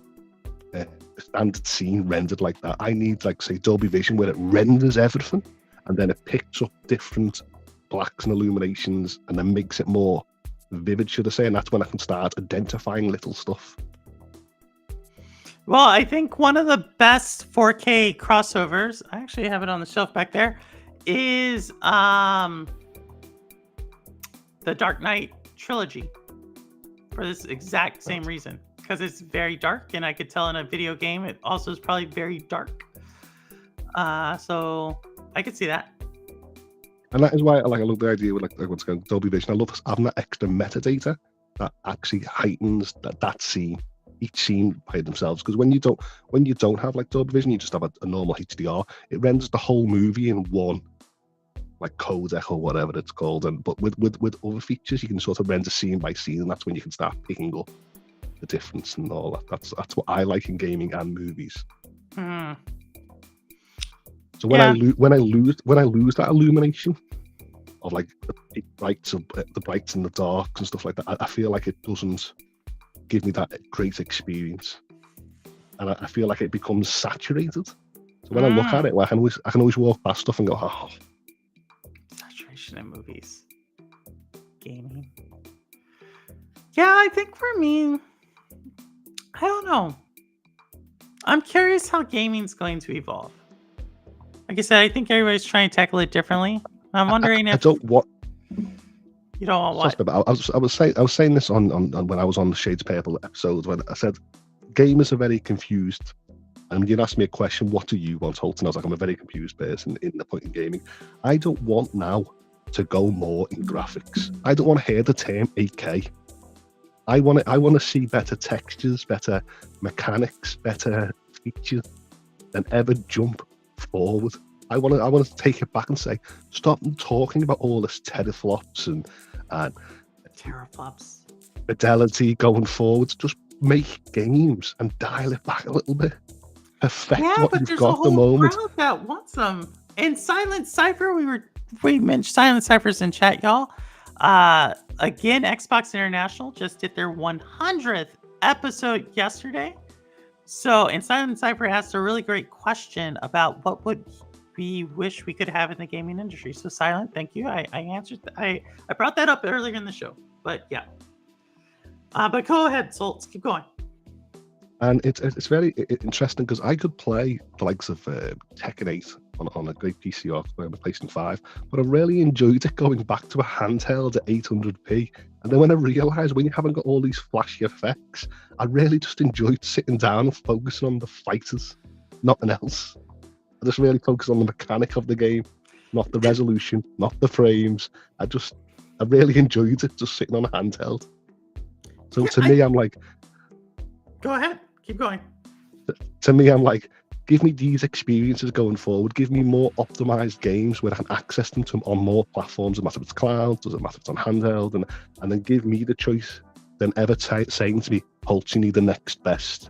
standard scene rendered like that. I need, like, say, Dolby Vision where it renders everything and then it picks up different blacks and illuminations and then makes it more vivid, should I say? And that's when I can start identifying little stuff. Well, I think one of the best 4K crossovers, I actually have it on the shelf back there, is the Dark Knight trilogy for this exact same reason. Because it's very dark, and I could tell in a video game it also is probably very dark. So I could see that. And that is why I love the idea with like what's going Dolby Vision. I love having that extra metadata that actually heightens that scene, each scene by themselves. Because when you don't have like Dolby Vision, you just have a normal HDR. It renders the whole movie in one like codec or whatever it's called. But with other features, you can sort of render scene by scene, and that's when you can start picking up the difference and all that. That's what I like in gaming and movies. Hmm. So Yeah. when I lose that illumination of like the brights and the darks and stuff like that, I feel like it doesn't give me that great experience, and I feel like it becomes saturated. So when I look at Mm. it, I can always walk past stuff and go, oh, Saturation in movies. Gaming. Yeah, I think for me, I don't know. I'm curious how gaming's going to evolve. Like I said, I think everybody's trying to tackle it differently. I'm wondering I if don't want. you don't want what. But I was saying this on when I was on the Shades of Purple episode, when I said gamers are very confused. And you'd ask me a question, what do you want, Holt? And I was like, I'm a very confused person in the point in gaming. I don't want now to go more in graphics. I don't want to hear the term 8K. I want to see better textures, better mechanics, better features than ever jump forward. I want to take it back and say, stop talking about all this teraflops and Teraflops. fidelity going forwards. Just make games and dial it back a little bit. Perfect Yeah, what but you've there's a got at the whole moment. crowd that wants them. And Silent Cypher, we mentioned Silent Cypher's in chat, y'all. Again, Xbox International just did their 100th episode yesterday. So, and Silent Cypher asked a really great question about what would we wish we could have in the gaming industry. So, Silent, thank you. I answered. I brought that up earlier in the show, but yeah. But go ahead, Solts. Keep going. And it's very interesting because I could play the likes of Tekken 8 on a great PC or a PlayStation 5, but I really enjoyed it going back to a handheld at 800p. And then when I realised when you haven't got all these flashy effects, I really just enjoyed sitting down and focusing on the fighters, nothing else. I just really focus on the mechanic of the game, not the resolution, not the frames. I really enjoyed it just sitting on a handheld. So to me, I'm like, go ahead, keep going. To me, I'm like, give me these experiences going forward. Give me more optimized games where I can access them on more platforms. Doesn't matter if it's cloud, doesn't matter if it's on handheld, and then give me the choice. Than ever saying to me, Holt, you need the next best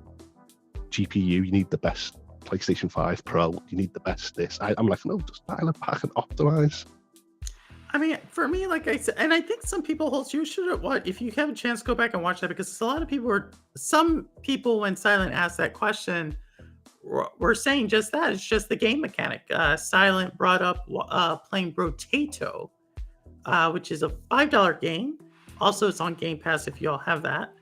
GPU, you need the best PlayStation 5 Pro, you need the best this. I'm like, no, just dial it back and optimize. I mean, for me, like I said, and I think some people, Holt, you should if you have a chance, go back and watch that, because a lot of people some people, when Silent asked that question, were saying just that. It's just the game mechanic. Silent brought up playing Brotato, which is a $5 game. Also, it's on Game Pass if y'all have that.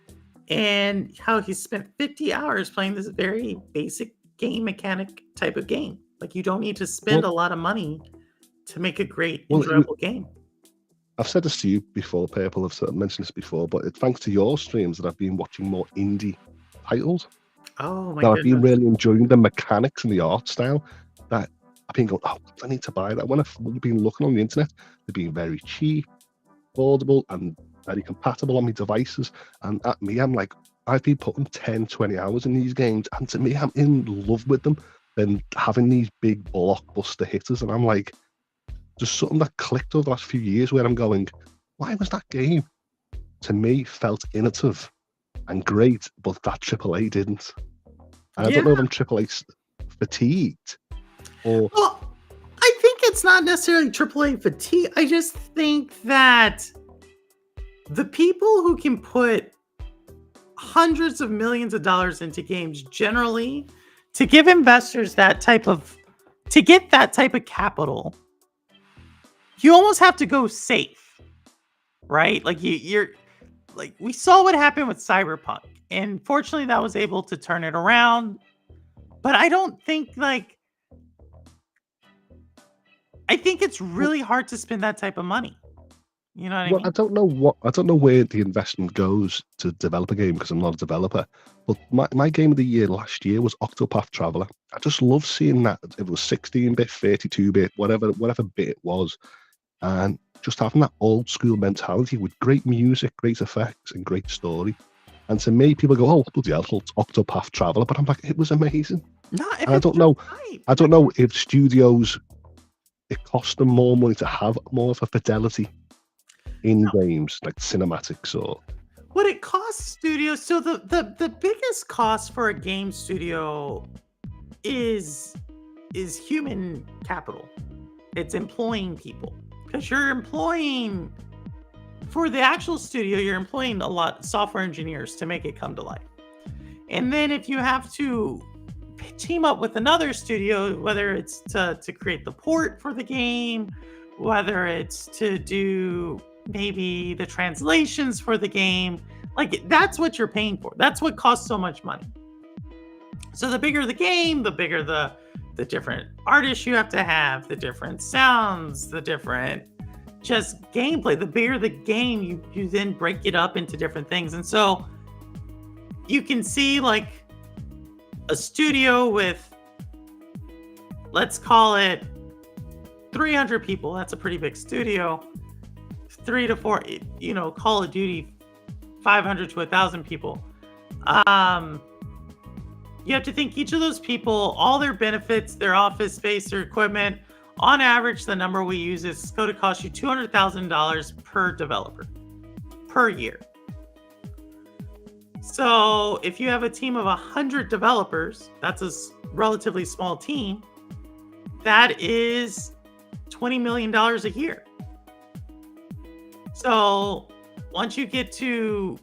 And how he spent 50 hours playing this very basic game mechanic type of game. Like, you don't need to spend a lot of money to make a great, enjoyable game. I've said this to you before, Purple. I've mentioned this before, but it's thanks to your streams that I've been watching more indie titles. Oh my Now, goodness. I've been really enjoying the mechanics and the art style. That I've been going, oh, I need to buy that. When I've been looking on the internet, they've been very cheap, affordable, and very compatible on my devices. And at me, I'm like, I've been putting 10, 20 hours in these games, and to me, I'm in love with them. Then having these big blockbuster hitters, and I'm like, just something that clicked over the last few years where I'm going, why was that game, to me, felt innovative and great, but that AAA didn't. And I don't know if I'm AAA fatigued or... Well, I think it's not necessarily AAA fatigue. I just think that the people who can put hundreds of millions of dollars into games, generally, to give investors that type of... to get that type of capital, you almost have to go safe, right? Like you're like, we saw what happened with Cyberpunk, and fortunately that was able to turn it around. But I don't think I think it's really hard to spend that type of money. You know what I mean? I don't know where the investment goes to develop a game, because I'm not a developer. But my game of the year last year was Octopath Traveler. I just love seeing that. It was 16-bit, 32-bit, whatever bit it was. And just having that old school mentality with great music, great effects, and great story. And to me, people go, "Oh, bloody hell, it's Octopath Traveler," but I'm like, it was amazing. And I don't know if studios, it costs them more money to have more of a fidelity in games, like cinematics or what it costs studios. So the biggest cost for a game studio is is human capital. It's employing people, because you're employing, for the actual studio, you're employing a lot of software engineers to make it come to life. And then if you have to team up with another studio, whether it's to create the port for the game, whether it's to do maybe the translations for the game, like that's what you're paying for. That's what costs so much money. So the bigger the game, the bigger the different artists you have to have, the different sounds, the different just gameplay. The bigger the game, you then break it up into different things. And so you can see like a studio with, let's call it 300 people. That's a pretty big studio. 3 to 4, Call of Duty, 500 to 1,000 people. You have to think each of those people, all their benefits, their office space, their equipment, on average, the number we use is going to cost you $200,000 per developer per year. So if you have a team of 100 developers, that's a relatively small team. That is $20 million a year. So once you get to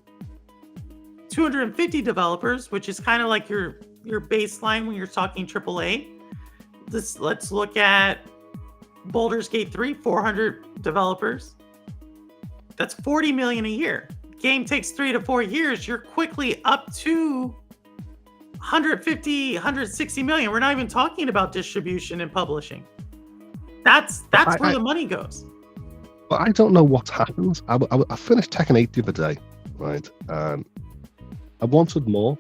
250 developers, which is kind of like your baseline when you're talking AAA. Let's look at Baldur's Gate 3, 400 developers. That's $40 million a year. Game takes 3 to 4 years. You're quickly up to 150, 160 million. We're not even talking about distribution and publishing. That's where the money goes. But I don't know what happens. I finished Tekken 8 the other day, right? I wanted more.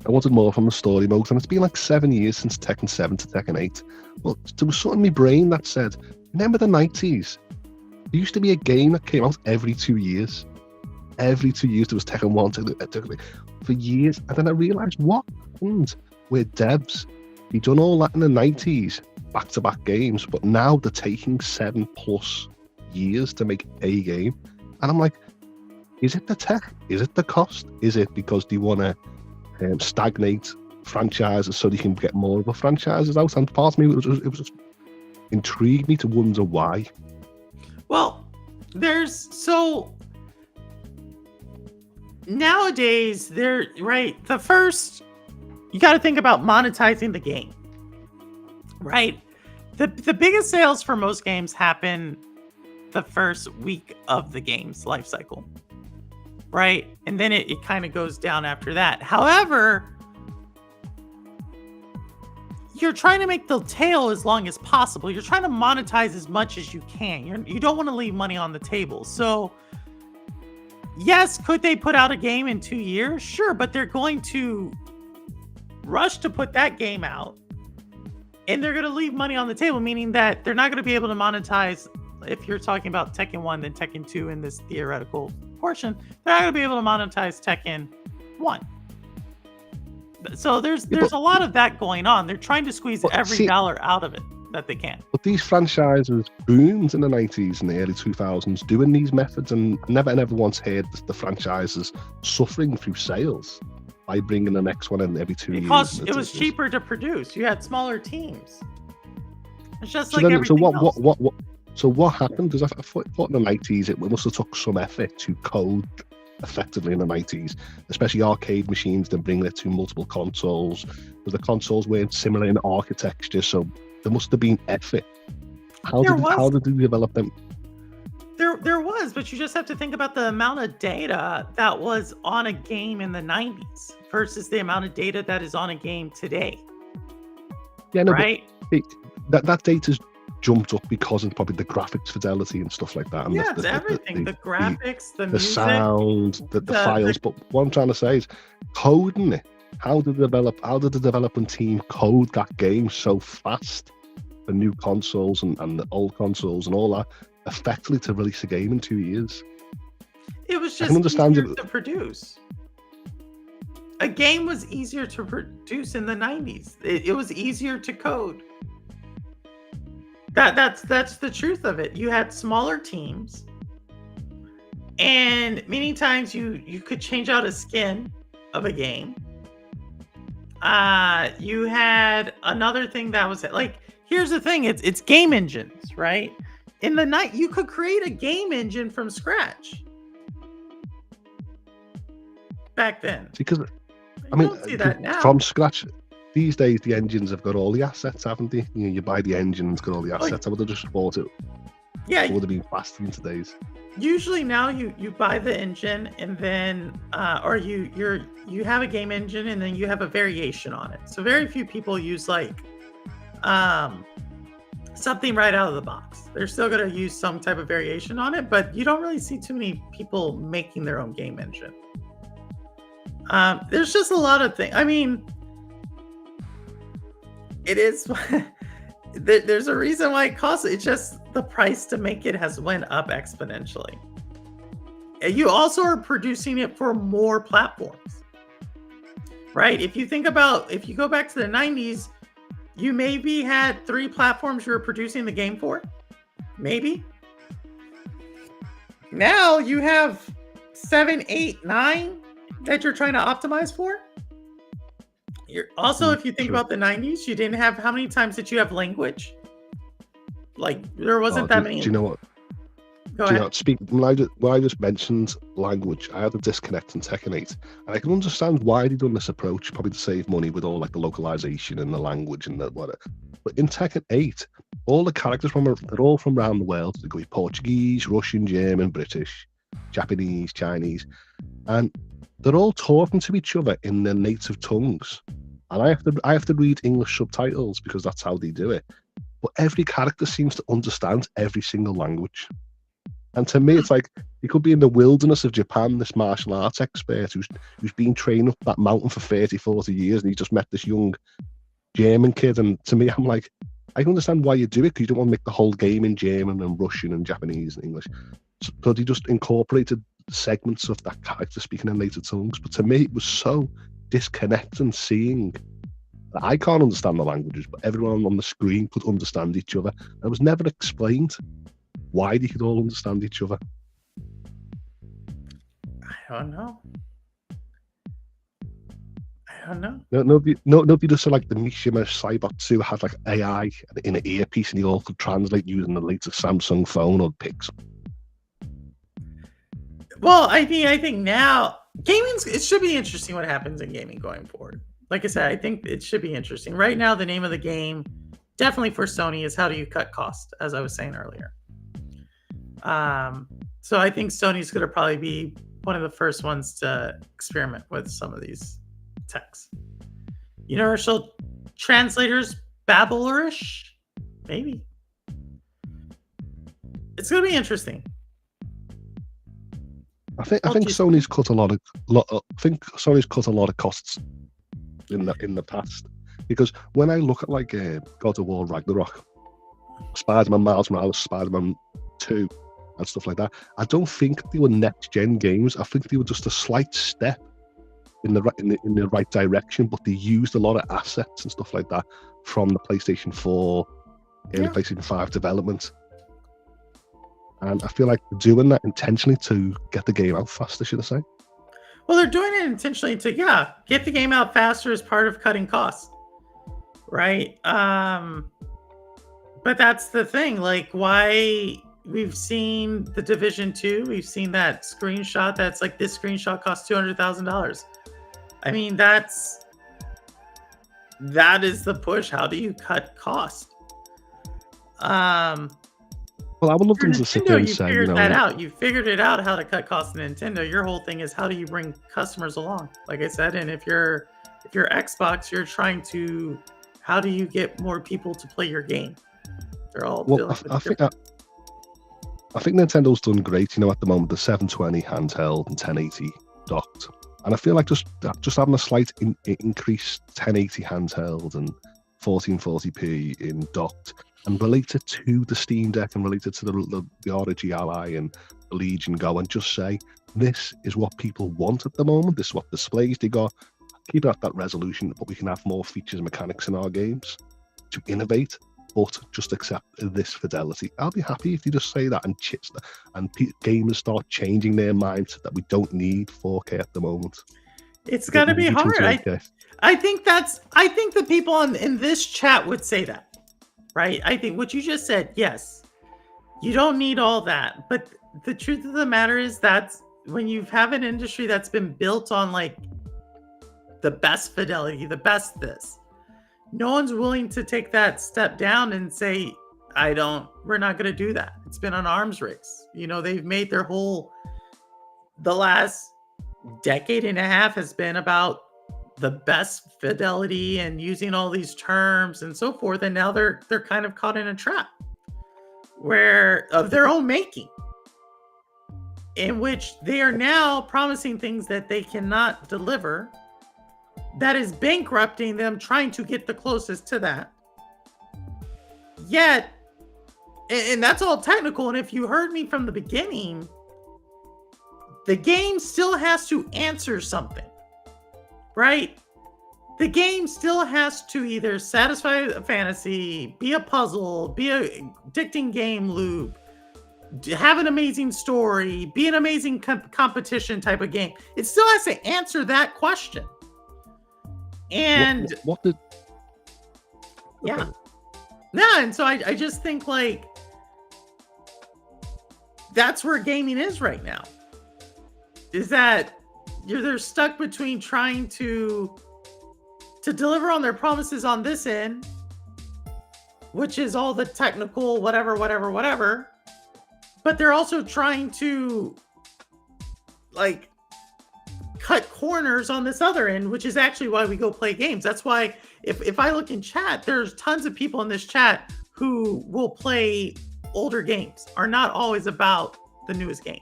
I wanted more from the story mode, and it's been like 7 years since Tekken 7 to Tekken 8. Well, there was something in my brain that said, remember the 90s? There used to be a game that came out every 2 years. Every 2 years there was Tekken 1 for years. And then I realised what happened with devs. They done all that in the 90s, back-to-back games, but now they're taking 7+ years to make a game. And I'm like, is it the tech? Is it the cost? Is it because they want to stagnate franchises so they can get more of the franchises out? And part of me, it was just intrigued me to wonder why. Well, nowadays, the first, you got to think about monetizing the game, right? The biggest sales for most games happen the first week of the game's life cycle, right? And then it kind of goes down after that. However, you're trying to make the tail as long as possible. You're trying to monetize as much as you can. You don't want to leave money on the table. So yes, could they put out a game in 2 years? Sure, but they're going to rush to put that game out, and they're going to leave money on the table, meaning that they're not going to be able to monetize. If you're talking about Tekken 1, then Tekken 2 in this theoretical portion, they're not going to be able to monetize Tekken 1. So there's a lot of that going on. They're trying to squeeze every dollar out of it that they can. But these franchises boomed in the 90s and the early 2000s doing these methods, and never once heard the franchises suffering through sales by bringing the next one in every 2 years. It was cheaper to produce. You had smaller teams. It's just like everything else. So what happened? Because I thought in the 90s it must have took some effort to code effectively in the 90s, especially arcade machines, then bringing it to multiple consoles, because the consoles weren't similar in architecture, so there must have been effort. How did they develop them? There was, but you just have to think about the amount of data that was on a game in the 90s versus the amount of data that is on a game today. Yeah, no, right? That data's jumped up because of probably the graphics fidelity and stuff like that. And yeah, it's everything. The graphics, the music, sound, the files. But what I'm trying to say is coding it. How did the development team code that game so fast for new consoles and the old consoles and all that, effectively to release a game in 2 years? It was just easier to produce. A game was easier to produce in the 90s. It was easier to code. That's the truth of it. You had smaller teams, and many times you could change out a skin of a game. You had another thing that was like, here's the thing, it's game engines, right? In the night, you could create a game engine from scratch back then. Because You I mean, don't see that now. from scratch. These days, the engines have got all the assets, haven't they? You know, you buy the engine, it's got all the assets. I would have just bought it. Yeah, It would have been faster in today's. usually now you buy the engine and then or you have a game engine and then you have a variation on it. So very few people use like something right out of the box. They're still going to use some type of variation on it, but you don't really see too many people making their own game engine. There's just a lot of things. I mean, it is there's a reason why it costs. It's just the price to make it has went up exponentially. And you also are producing it for more platforms, right? If you go back to the 90s, you maybe had 3 platforms you were producing the game for, maybe. Now you have 7, 8, 9 that you're trying to optimize for. You're also, if you think True. about the 90s, you didn't have, how many times did you have language? Like there wasn't that many. Do you know what? Go Do you ahead. know, when I just mentioned language, I had a disconnect in Tekken 8, and I can understand why they've done this approach, probably to save money with all like the localization and the language and the whatever. But in Tekken 8, all the characters they're all from around the world. They could be Portuguese, Russian, German, British, Japanese, Chinese, and they're all talking to each other in their native tongues. And I have to read English subtitles because that's how they do it. But every character seems to understand every single language. And to me, it's like he could be in the wilderness of Japan, this martial arts expert who's been training up that mountain for 30, 40 years, and he just met this young German kid. And to me, I'm like, I can understand why you do it, because you don't want to make the whole game in German and Russian and Japanese and English. So he just incorporated segments of that character speaking in native tongues. But to me, it was so disconnecting seeing that I can't understand the languages, but everyone on the screen could understand each other. And it was never explained why they could all understand each other. I don't know. Nobody just said like the Mishima Cybot 2 had like AI in an earpiece and they all could translate using the latest Samsung phone or Pixel. Well, I think now it should be interesting what happens in gaming going forward. Like I said, I think it should be interesting. Right now, the name of the game, definitely for Sony, is how do you cut cost, as I was saying earlier. So I think Sony's going to probably be one of the first ones to experiment with some of these techs. Universal translators, Babblerish, maybe. It's going to be interesting. I think Sony's cut a lot of costs in the past, because when I look at like God of War Ragnarok, Spider-Man Miles Morales, Spider-Man 2 and stuff like that, I don't think they were next gen games. I think they were just a slight step in the right direction, but they used a lot of assets and stuff like that from the PlayStation 4 and PlayStation 5 development. And I feel like they're doing that intentionally to get the game out faster, should I say? Well, they're doing it intentionally to, get the game out faster as part of cutting costs, right? But that's the thing. Like, why we've seen the Division 2, we've seen that screenshot that's like, this screenshot costs $200,000. I mean, that is the push. How do you cut cost? Well, I would love them to sit there and say, you figured it out how to cut costs in Nintendo. Your whole thing is how do you bring customers along? Like I said, and if you're Xbox, you're trying to, how do you get more people to play your game? They're all. Well, I think Nintendo's done great. At the moment, the 720 handheld and 1080 docked, and I feel like just having a slight increased 1080 handheld and 1440p in docked, and related to the Steam Deck and related to the ROG Ally and the Legion Go, and just say, this is what people want at the moment. This is what displays they got. Keep it at that resolution, but we can have more features and mechanics in our games to innovate, but just accept this fidelity. I'll be happy if you just say that and gamers start changing their minds that we don't need 4K at the moment. It's got to be You two hard. okay. I think the people in this chat would say that, right? I think what you just said, yes, you don't need all that. But the truth of the matter is that's when you have an industry that's been built on like the best fidelity, the best this, no one's willing to take that step down and say, we're not going to do that. It's been an arms race. They've made the last decade and a half has been about the best fidelity and using all these terms and so forth. And now they're kind of caught in a trap of their own making, in which they are now promising things that they cannot deliver. That is bankrupting them, trying to get the closest to that. Yet, and that's all technical. And if you heard me from the beginning, the game still has to answer something, right? The game still has to either satisfy a fantasy, be a puzzle, be a addicting game loop, have an amazing story, be an amazing competition type of game. It still has to answer that question. And what did? Yeah, yeah, and so I just think like that's where gaming is right now. Is that they're stuck between trying to deliver on their promises on this end, which is all the technical whatever, but they're also trying to like cut corners on this other end, which is actually why we go play games. That's why if I look in chat, there's tons of people in this chat who will play older games, are not always about the newest game.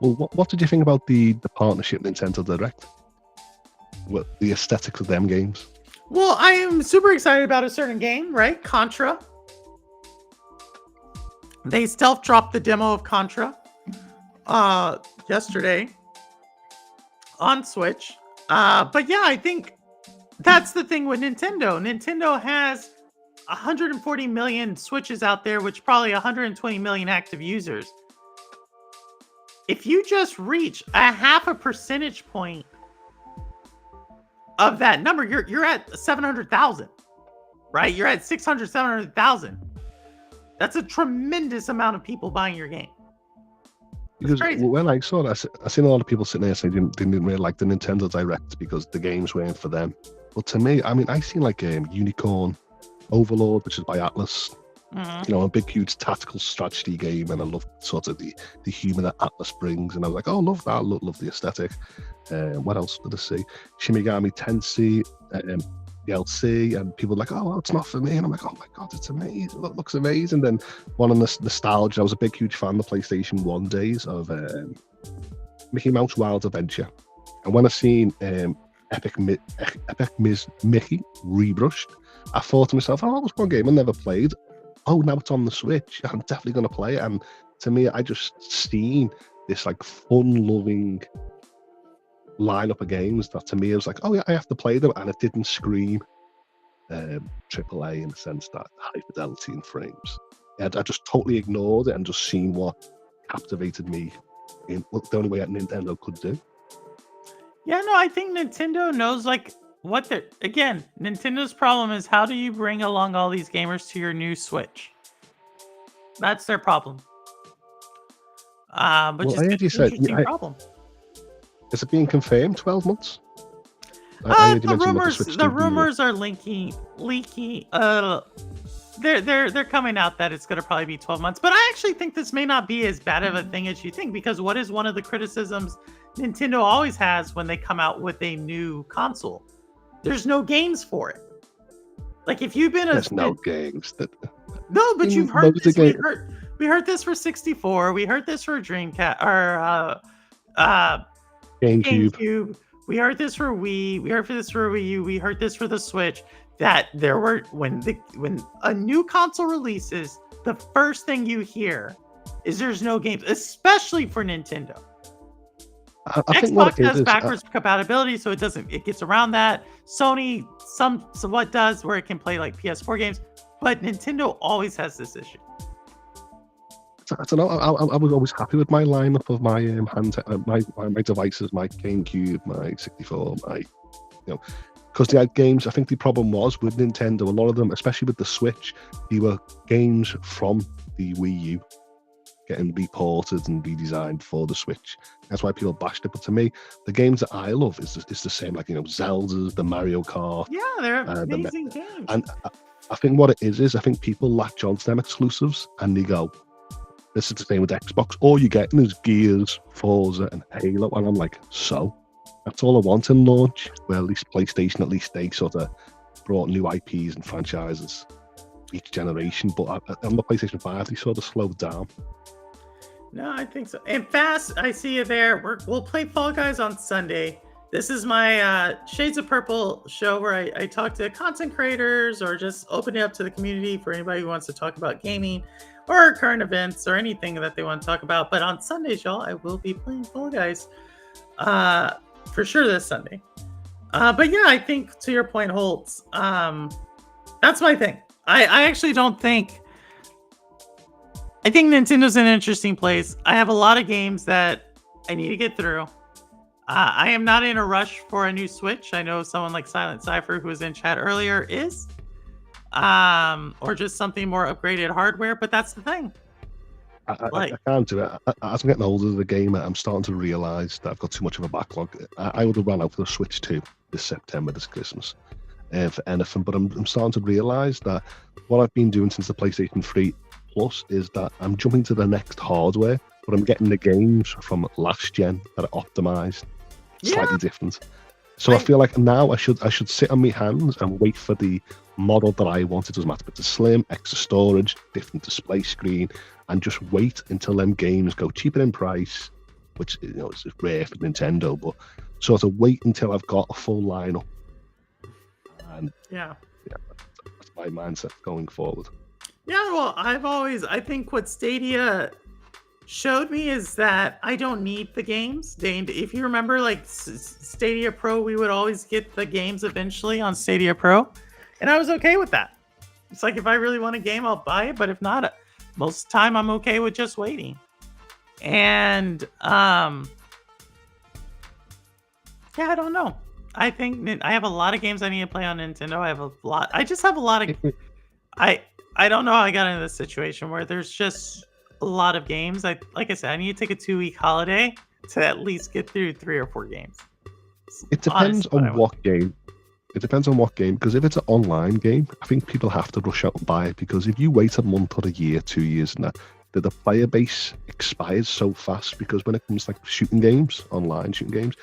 Well, what did you think about the partnership Nintendo Direct? What the aesthetics of them games? Well, I am super excited about a certain game, right? Contra. They stealth dropped the demo of Contra yesterday on Switch. But yeah, I think that's the thing with Nintendo. Nintendo has 140 million Switches out there, which probably 120 million active users. If you just reach a half a percentage point of that number, you're at 700,000, right? You're at 600, 700,000. That's a tremendous amount of people buying your game. Because when I saw that, I seen a lot of people sitting there saying they didn't really like the Nintendo Direct because the games weren't for them. But to me, I mean, I seen like Unicorn Overlord, which is by Atlas. Mm-hmm. A big, huge tactical strategy game, and I love sort of the humor that Atlas brings. And I was like, oh, love that, love the aesthetic. What else did I see? Shin Megami Tensei, DLC, and people were like, oh, well, it's not for me. And I'm like, oh my god, it's amazing. Looks amazing. Then one on the nostalgia, I was a big, huge fan of the PlayStation 1 days of Mickey Mouse Wild Adventure. And when I seen Epic Ms. Mickey rebrushed, I thought to myself, oh, that was one game I never played. Oh, now it's on the Switch. I'm definitely going to play it. And to me, I just seen this like fun-loving lineup of games that to me it was like, oh yeah, I have to play them, and it didn't scream AAA in the sense that high fidelity in frames. I just totally ignored it and just seen what captivated me in the only way that Nintendo could do. Yeah, no, I think Nintendo knows like what they're again. Nintendo's problem is how do you bring along all these gamers to your new Switch? That's their problem. But Well, just I an heard you say- interesting problem. Is it being confirmed 12 months? I heard you The mention that rumors, Switch the 2 being- rumors are leaking. They're coming out that it's going to probably be 12 months. But I actually think this may not be as bad of a thing as you think, because what is one of the criticisms Nintendo always has when they come out with a new console? There's no games for it. Like if you've been There's no games. No, but you've heard Loads of this. games. We heard this for 64. We heard this for Dreamcast or GameCube. GameCube. We heard this for Wii. We heard this for Wii U. We heard this for the Switch. That there were when a new console releases, the first thing you hear is there's no games, especially for Nintendo. I think what Xbox it has is, backwards compatibility, so it gets around that. Sony somewhat does where it can play like PS4 games, but Nintendo always has this issue. I don't know. I was always happy with my lineup of my my devices, my GameCube, my 64, because they had games. I think the problem was with Nintendo, a lot of them, especially with the Switch, they were games from the Wii U getting reported and redesigned for the Switch. That's why people bashed it. But to me, the games that I love is the same, like Zelda's, the Mario Kart. Yeah, they're amazing games. And I think what it is I think people latch on to them exclusives and they go, this is the same with Xbox. All you're getting is Gears, Forza, and Halo. And I'm like, so? That's all I want in launch. Well, at least PlayStation, at least they sort of brought new IPs and franchises each generation. But on the PlayStation 5, they sort of slowed down. No, I think so. And Fast, I see you there. We'll play Fall Guys on Sunday. This is my Shades of Purple show where I talk to content creators or just open it up to the community for anybody who wants to talk about gaming or current events or anything that they want to talk about. But on Sundays, y'all, I will be playing Fall Guys for sure this Sunday. But yeah, I think to your point, Holtz, that's my thing. I actually don't think... I think Nintendo's in an interesting place. I have a lot of games that I need to get through. I am not in a rush for a new Switch. I know someone like Silent Cypher, who was in chat earlier, is. Or just something more upgraded hardware, but that's the thing. I can't do it. As I'm getting older as a gamer, I'm starting to realise that I've got too much of a backlog. I would have run out for the Switch 2 this September, this Christmas, for anything. But I'm starting to realise that what I've been doing since the PlayStation 3 Plus is that I'm jumping to the next hardware, but I'm getting the games from last gen that are optimized slightly different. So I feel like now I should sit on my hands and wait for the model that I want. It doesn't matter if it's a slim, extra storage, different display screen, and just wait until them games go cheaper in price, which is rare for Nintendo, but sort of wait until I've got a full lineup. And that's my mindset going forward. Yeah, well, I think what Stadia showed me is that I don't need the games. If you remember, like Stadia Pro, we would always get the games eventually on Stadia Pro, and I was okay with that. It's like if I really want a game, I'll buy it, but if not, most of the time I'm okay with just waiting. And yeah, I don't know. I think I have a lot of games I need to play on Nintendo. I just have a lot of. I don't know how I got into this situation where there's just a lot of games. Like I said, I need to take a 2-week holiday to at least get through 3 or 4 games. It depends on what game. It depends on what game, because if it's an online game, I think people have to rush out and buy it, because if you wait a month or a year, 2 years, and the player base expires so fast, because when it comes to like shooting games, online shooting games,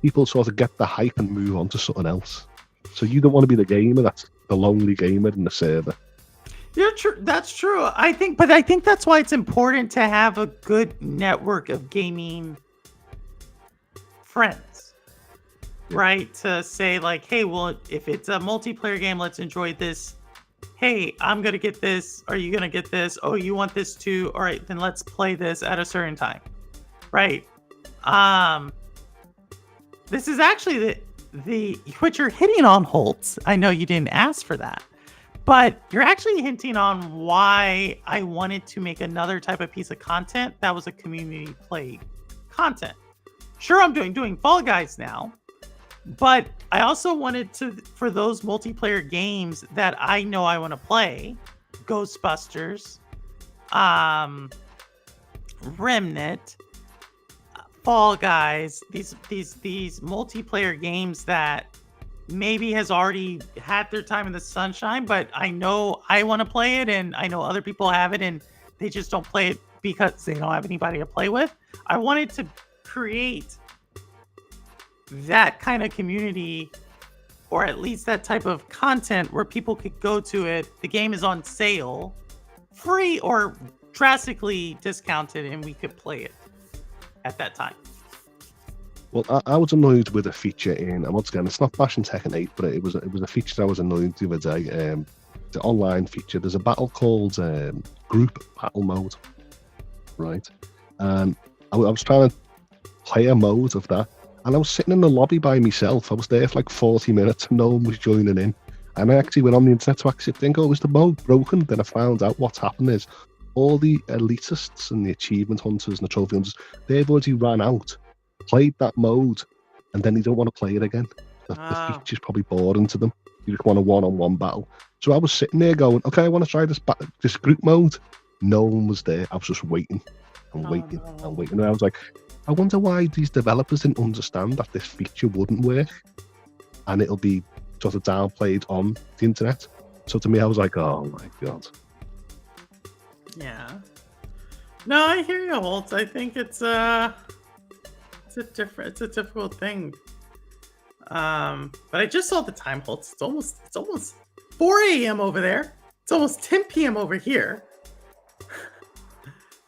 people sort of get the hype and move on to something else. So you don't want to be the gamer that's the lonely gamer in the server. You're true. That's true. I think that's why it's important to have a good network of gaming friends, right? To say like, hey, well, if it's a multiplayer game, let's enjoy this. Hey, I'm gonna get this. Are you gonna get this? Oh, you want this too? All right, then let's play this at a certain time, right? This is actually the what you're hitting on, Holtz. I know you didn't ask for that. But you're actually hinting on why I wanted to make another type of piece of content that was a community play content. Sure, I'm doing Fall Guys now, but I also wanted to, for those multiplayer games that I know I want to play, Ghostbusters, Remnant, Fall Guys, these multiplayer games that maybe has already had their time in the sunshine, but I know I want to play it, and I know other people have it, and they just don't play it because they don't have anybody to play with. I wanted to create that kind of community, or at least that type of content where people could go to it. The game is on sale, free or drastically discounted, and we could play it at that time. Well, I was annoyed with a feature and once again, it's not bashing Tekken 8, but it was a feature that I was annoyed the other day. The online feature, there's a battle called Group Battle Mode, right? And I was trying to play a mode of that, and I was sitting in the lobby by myself. I was there for like 40 minutes, and no one was joining in. And I actually went on the internet to actually think, oh, is the mode broken? Then I found out what's happened is all the elitists and the achievement hunters and the trophy hunters, they've already ran out, played that mode, and then they don't want to play it again. The feature's probably boring to them. You just want a one-on-one battle. So I was sitting there going, okay, I want to try this group mode. No one was there. I was just waiting and waiting and waiting. And I was like, I wonder why these developers didn't understand that this feature wouldn't work and it'll be sort of downplayed on the internet. So to me, I was like, oh my God. Yeah. No, I hear you, Holt. I think it's a difficult thing. But I just saw the time, Holt. It's almost 4 a.m. over there. It's almost 10 p.m. over here.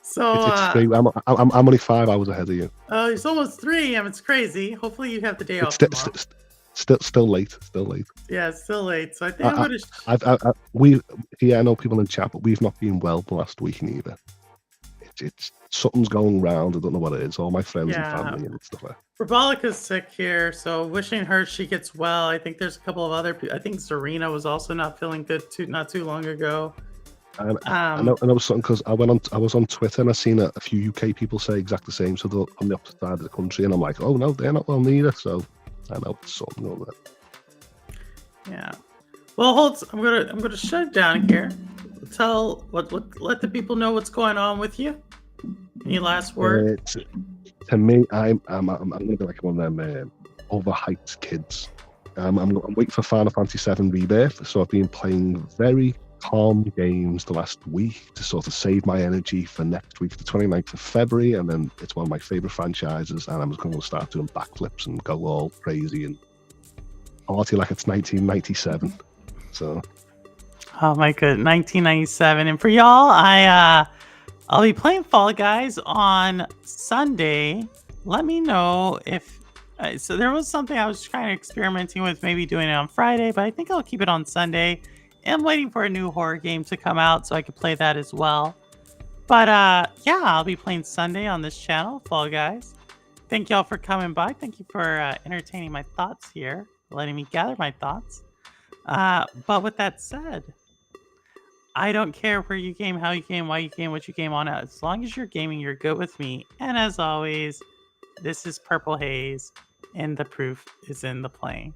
So it's great. I'm only 5 hours ahead of you. Oh, it's almost 3 a.m. It's crazy. Hopefully you have the day off. Still late. Yeah, it's still late. So I think I'm gonna. I know people in chat, but we've not been well the last week neither. It's something's going round. I don't know what it is. All my friends and family and stuff like that. Rebolica's sick here, so wishing her she gets well. I think there's a couple of other people. I think Serena was also not feeling good not too long ago. I know it was something because I was on Twitter and I seen a few UK people say exactly the same. So they're on the opposite side of the country, and I'm like, oh no, they're not well neither. So I know it's something over there. Yeah. Well, Holt, I'm gonna shut it down here. Let the people know what's going on with you. Any last word? To me, I'm gonna be like one of them overhyped kids. I'm waiting for Final Fantasy VII Rebirth, so I've been playing very calm games the last week to sort of save my energy for next week, the 29th of February, and then it's one of my favorite franchises, and I'm just going to start doing backflips and go all crazy and party like it's 1997. So, oh my good, 1997, and for y'all, I'll be playing Fall Guys on Sunday. Let me know if. So there was something I was kind of experimenting with, maybe doing it on Friday, but I think I'll keep it on Sunday. I'm waiting for a new horror game to come out so I can play that as well. But yeah, I'll be playing Sunday on this channel, Fall Guys. Thank y'all for coming by. Thank you for entertaining my thoughts here, letting me gather my thoughts. But with that said, I don't care where you game, how you game, why you game, what you game on. As long as you're gaming, you're good with me. And as always, this is Purple Haze, and the proof is in the playing.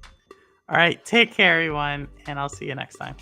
All right, take care, everyone, and I'll see you next time.